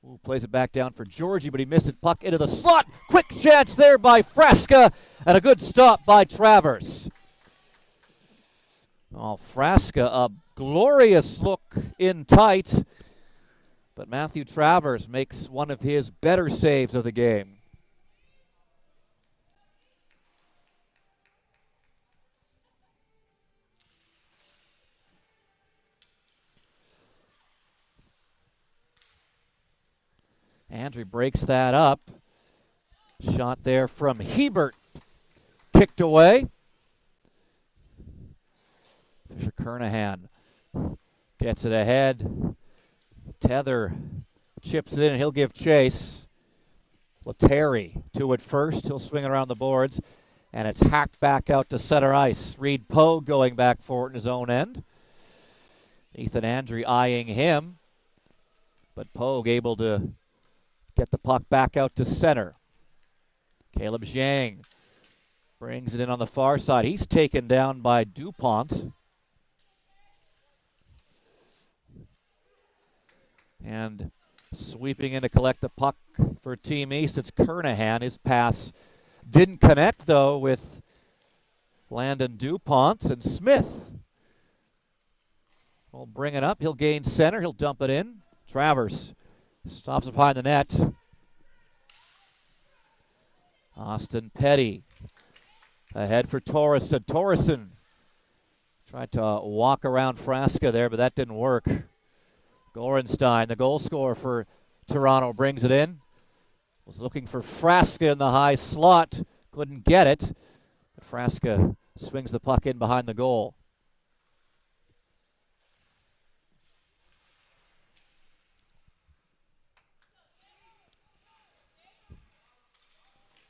Wu plays it back down for Giorgi, but he missed it. Puck into the slot. Quick chance there by Frasca, and a good stop by Travers. Oh, Frasca, a glorious look in tight, but Matthew Travers makes one of his better saves of the game. Andrew breaks that up. Shot there from Hebert. Kicked away. Fisher Kernahan gets it ahead. Tether chips it in, and he'll give chase. Letary to it first. He'll swing it around the boards, and it's hacked back out to center ice. Reed Pogue going back for it in his own end. Ethan Andre eyeing him, but Pogue able to get the puck back out to center. Caleb Zhang brings it in on the far side. He's taken down by DuPont. And sweeping in to collect the puck for Team East, it's Kernahan. His pass didn't connect, though, with Landon DuPont. And Smith will bring it up. He'll gain center. He'll dump it in. Travers stops it behind the net. Austin Petty ahead for Torreson. Torreson tried to walk around Frasca there, but that didn't work. Gorenstein, the goal scorer for Toronto, brings it in. Was looking for Frasca in the high slot. Couldn't get it. But Frasca swings the puck in behind the goal.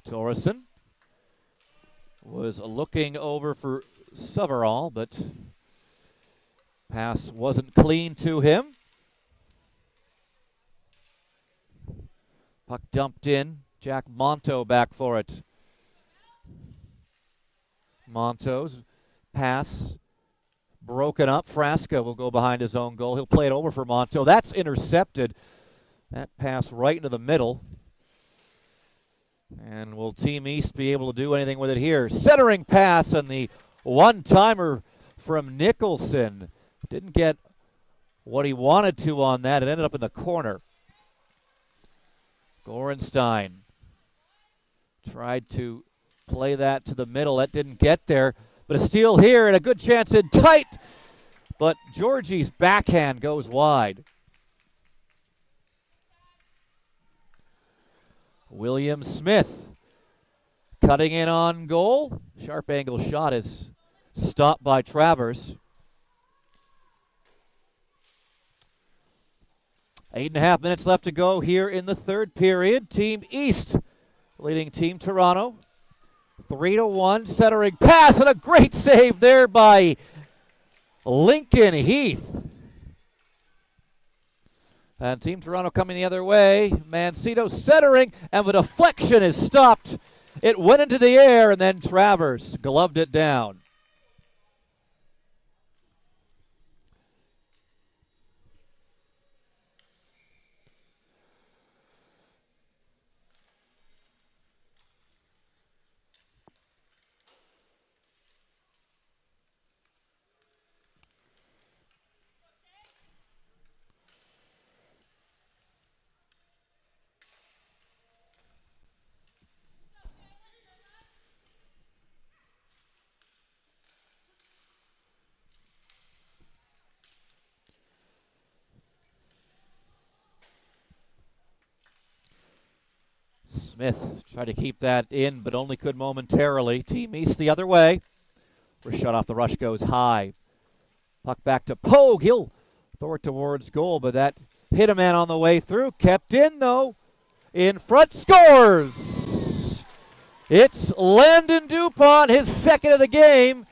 Torreson was looking over for Severall, but pass wasn't clean to him. Puck dumped in. Jack Monto back for it. Monto's pass broken up. Frasca will go behind his own goal. He'll play it over for Monto. That's intercepted. That pass right into the middle. And will Team East be able to do anything with it here? Centering pass, and the one-timer from Nicholson. Didn't get what he wanted to on that. It ended up in the corner. Gorenstein tried to play that to the middle. That didn't get there. But a steal here and a good chance in tight. But Giorgi's backhand goes wide. William Smith cutting in on goal. Sharp angle shot is stopped by Travers. 8.5 minutes left to go here in the third period. Team East leading Team Toronto 3-1. Centering pass and a great save there by Lincoln Heath. And Team Toronto coming the other way. Mancito centering, and the deflection is stopped. It went into the air, and then Travers gloved it down. Smith tried to keep that in, but only could momentarily. Team East the other way. Shot off the rush goes high. Puck back to Pogue. He'll throw it towards goal, but that Hit a man on the way through. Kept in, though. In front, scores! It's Landon Dupont, his second of the game.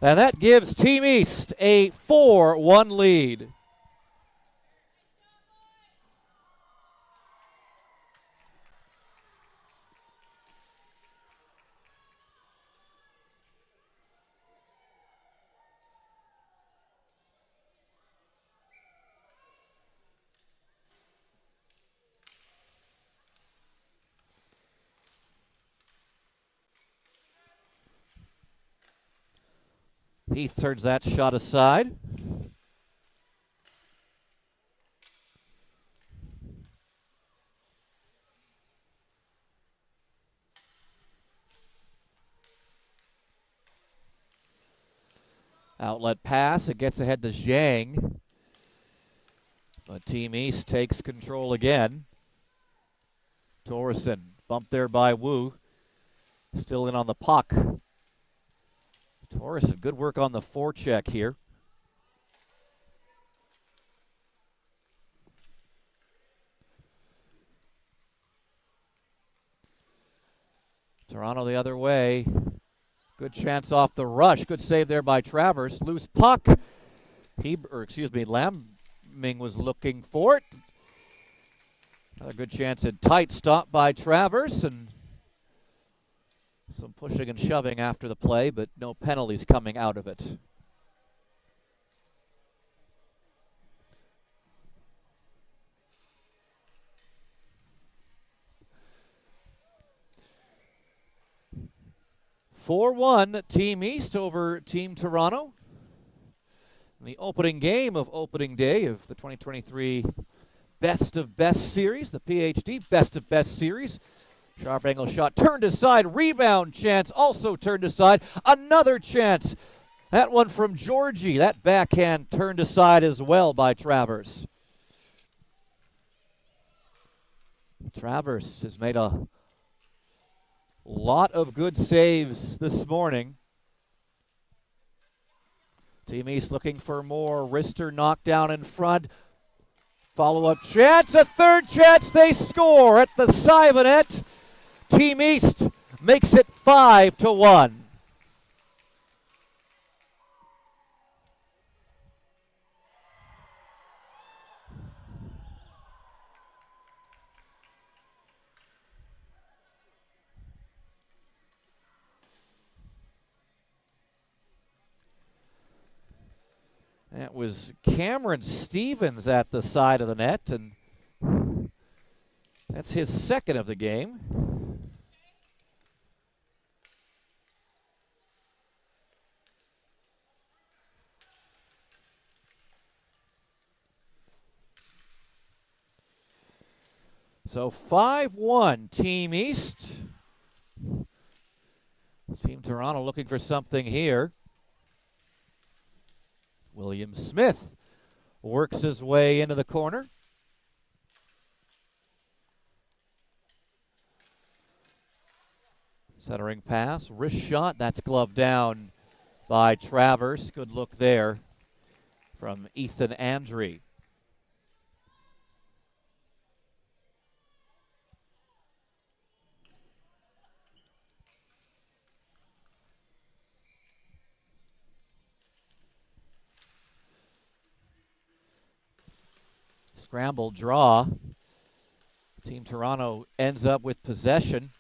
And that gives Team East a 4-1 lead. Heath turns that shot aside. Outlet pass. It gets ahead to Zhang. But Team East takes control again. Torreson bumped there by Wu. Still in on the puck. Torreson, good work on the forecheck here. Toronto the other way. Good chance off the rush. Good save there by Travers. Loose puck. Lamming was looking for it. Another good chance in tight. Stop by Travers, and some pushing and shoving after the play, but no penalties coming out of it. Team East over Team Toronto. In the opening game of opening day of the 2023 Best of Best Series, the PHD Best of Best Series. Sharp angle shot turned aside. Rebound chance also turned aside. Another chance. That one from Georgie. That backhand turned aside as well by Travers. Travers has made a lot of good saves this morning. Team East looking for more. Rister knocked down in front. Follow-up chance. A third chance. They score at the side of the net. Team East makes it 5-1. That was Cameron Stevens at the side of the net, and that's his second of the game. So 5-1 Team East. Team Toronto looking for something here. William Smith works his way into the corner. Centering pass, wrist shot, that's gloved down by Travers. Good look there from Ethan Andre. Scramble draw. Team Toronto ends up with possession.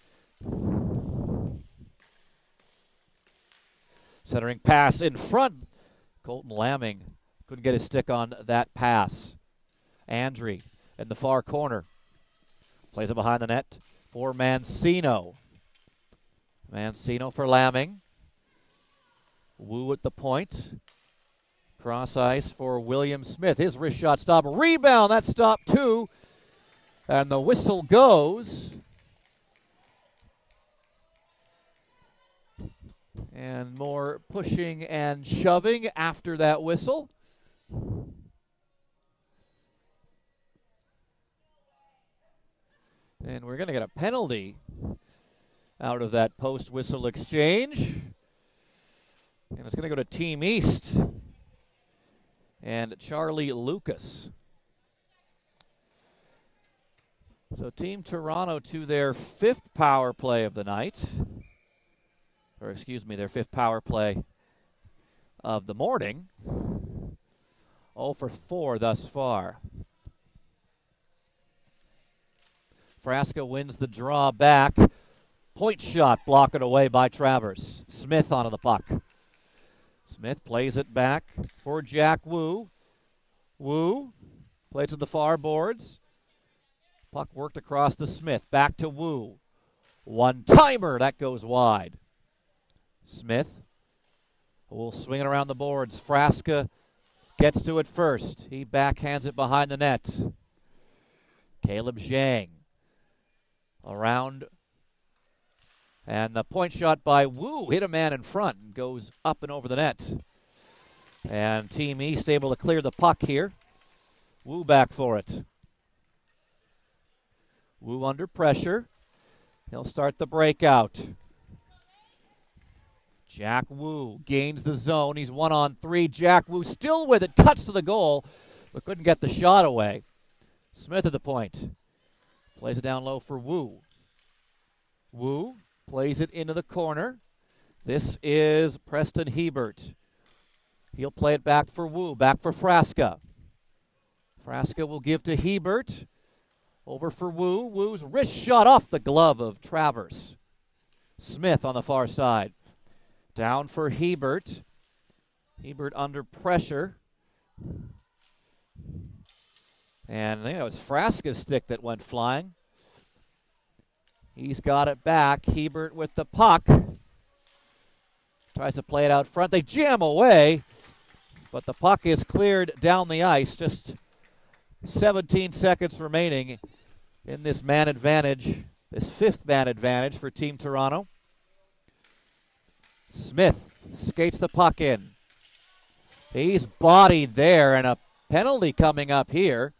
Centering pass in front. Colton Lamming couldn't get his stick on that pass. Andre in the far corner. Plays it behind the net for Mancino. Mancino for Lamming. Wu at the point. Cross ice for William Smith. His wrist shot stop. Rebound. That stopped too. And the whistle goes. And more pushing and shoving after that whistle. And we're going to get a penalty out of that post-whistle exchange. And it's going to go to Team East and Charlie Lucas. So Team Toronto to their 5th power play of the night. Or excuse me, their 5th power play of the morning. 0 for 4 thus far. Frasca wins the draw back. Point shot blocked away by Travers. Smith onto the puck. Smith plays it back for Jack Wu. Wu plays to the far boards. Puck worked across to Smith. Back to Wu. One-timer. That goes wide. Smith will swing it around the boards. Frasca gets to it first. He backhands it behind the net. Caleb Zhang around. And the point shot by Wu hit a man in front and goes up and over the net. And Team East able to clear the puck here. Wu back for it. Wu under pressure. He'll start the breakout. Jack Wu gains the zone. He's 1-on-3. Jack Wu still with it. Cuts to the goal, but couldn't get the shot away. Smith at the point. Plays it down low for Wu. Wu plays it into the corner. This is Preston Hebert. He'll play it back for Wu. Back for Frasca. Frasca will give to Hebert. Over for Wu. Wu's wrist shot off the glove of Travers. Smith on the far side. Down for Hebert. Hebert under pressure. And I think it was Frasca's stick that went flying. He's got it back. Hebert with the puck. Tries to play it out front. They jam away, but the puck is cleared down the ice. Just 17 seconds remaining in this man advantage, this 5th man advantage for Team Toronto. Smith skates the puck in. He's bodied there, and a penalty coming up here.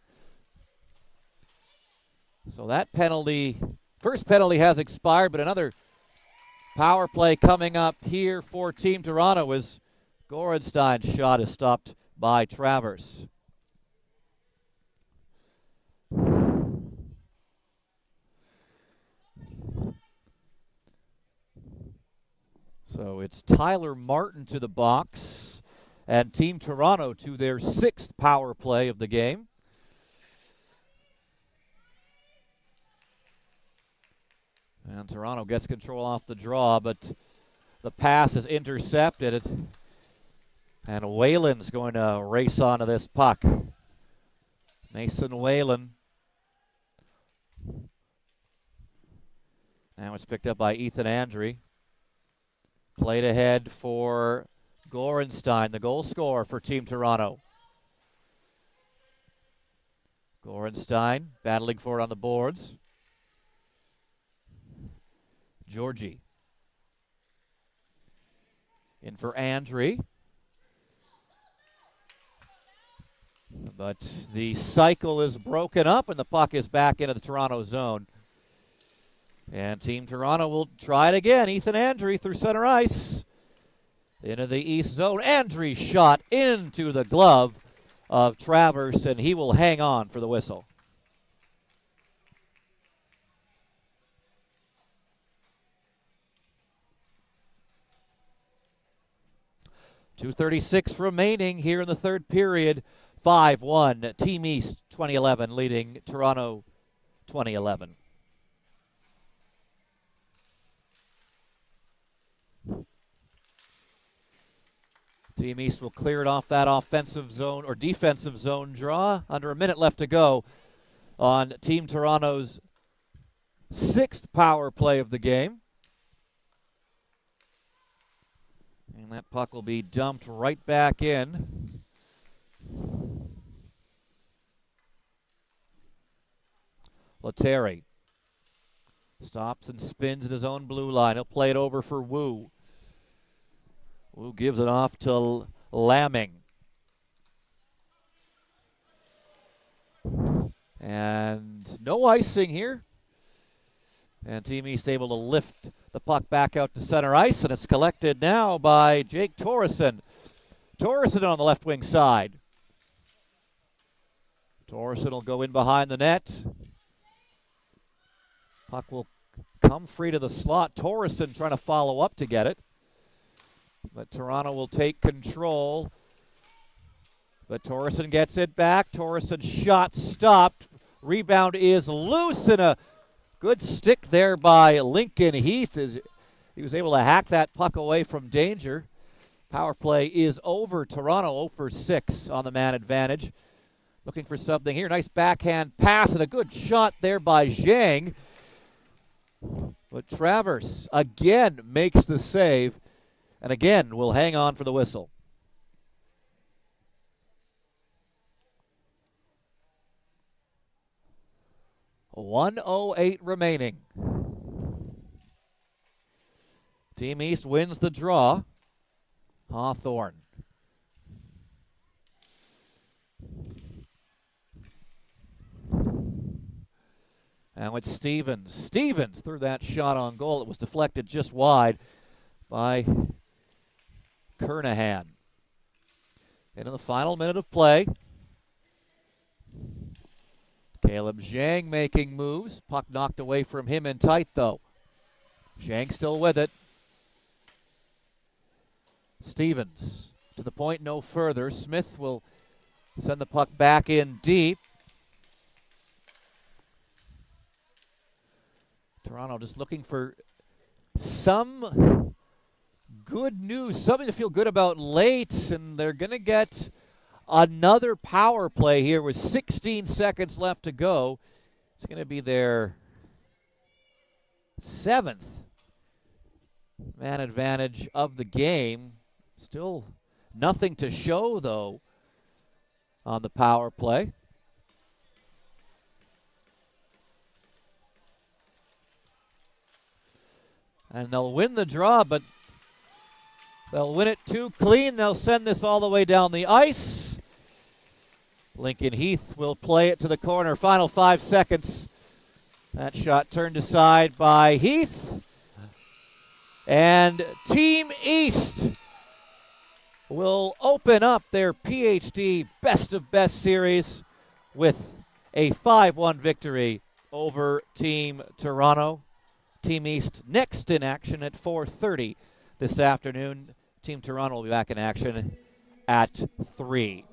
So that penalty, first penalty has expired, but another power play coming up here for Team Toronto as Gorenstein's shot is stopped by Travers. So it's Tyler Martin to the box and Team Toronto to their 6th power play of the game. And Toronto gets control off the draw, but the pass is intercepted. And Whalen's going to race onto this puck. Mason Whalen. Now it's picked up by Ethan Andre. Played ahead for Gorenstein, the goal scorer for Team Toronto. Gorenstein battling for it on the boards. Georgie. In for Andre. But the cycle is broken up and the puck is back into the Toronto zone. And Team Toronto will try it again. Ethan Andre through center ice. Into the east zone. Andre shot into the glove of Travers, and he will hang on for the whistle. .236 remaining here in the third period. 5-1. Team East 2011 leading Toronto 2011. Team East will clear it off that offensive zone or defensive zone draw. Under a minute left to go on Team Toronto's 6th power play of the game. And that puck will be dumped right back in. Lettieri stops and spins at his own blue line. He'll play it over for Wu. Wu gives it off to Lamming. And no icing here. And Team East able to lift the puck back out to center ice, and it's collected now by Jake Torreson. Torreson on the left wing side. Torreson will go in behind the net. Puck will come free to the slot. Torreson trying to follow up to get it. But Toronto will take control. But Torreson gets it back. Torreson shot stopped. Rebound is loose, and a good stick there by Lincoln Heath. As he was able to hack that puck away from danger. Power play is over. Toronto 0 for 6 on the man advantage. Looking for something here. Nice backhand pass and a good shot there by Zhang. But Travers again makes the save, and again will hang on for the whistle. .108 remaining. Team East wins the draw. Hawthorne. Now it's Stevens. Stevens threw that shot on goal. It was deflected just wide by Kernahan. Into the final minute of play. Caleb Zhang making moves. Puck knocked away from him in tight, though. Zhang still with it. Stevens to the point, no further. Smith will send the puck back in deep. Toronto just looking for some good news, something to feel good about late, and they're going to get another power play here with 16 seconds left to go. It's going to be their 7th man advantage of the game. Still nothing to show, though, on the power play. And they'll win the draw, but they'll win it too clean. They'll send this all the way down the ice. Lincoln Heath will play it to the corner. Final 5 seconds. That shot turned aside by Heath. And Team East will open up their PhD Best of Best series with a 5-1 victory over Team Toronto. Team East next in action at 4:30 this afternoon. Team Toronto will be back in action at 3.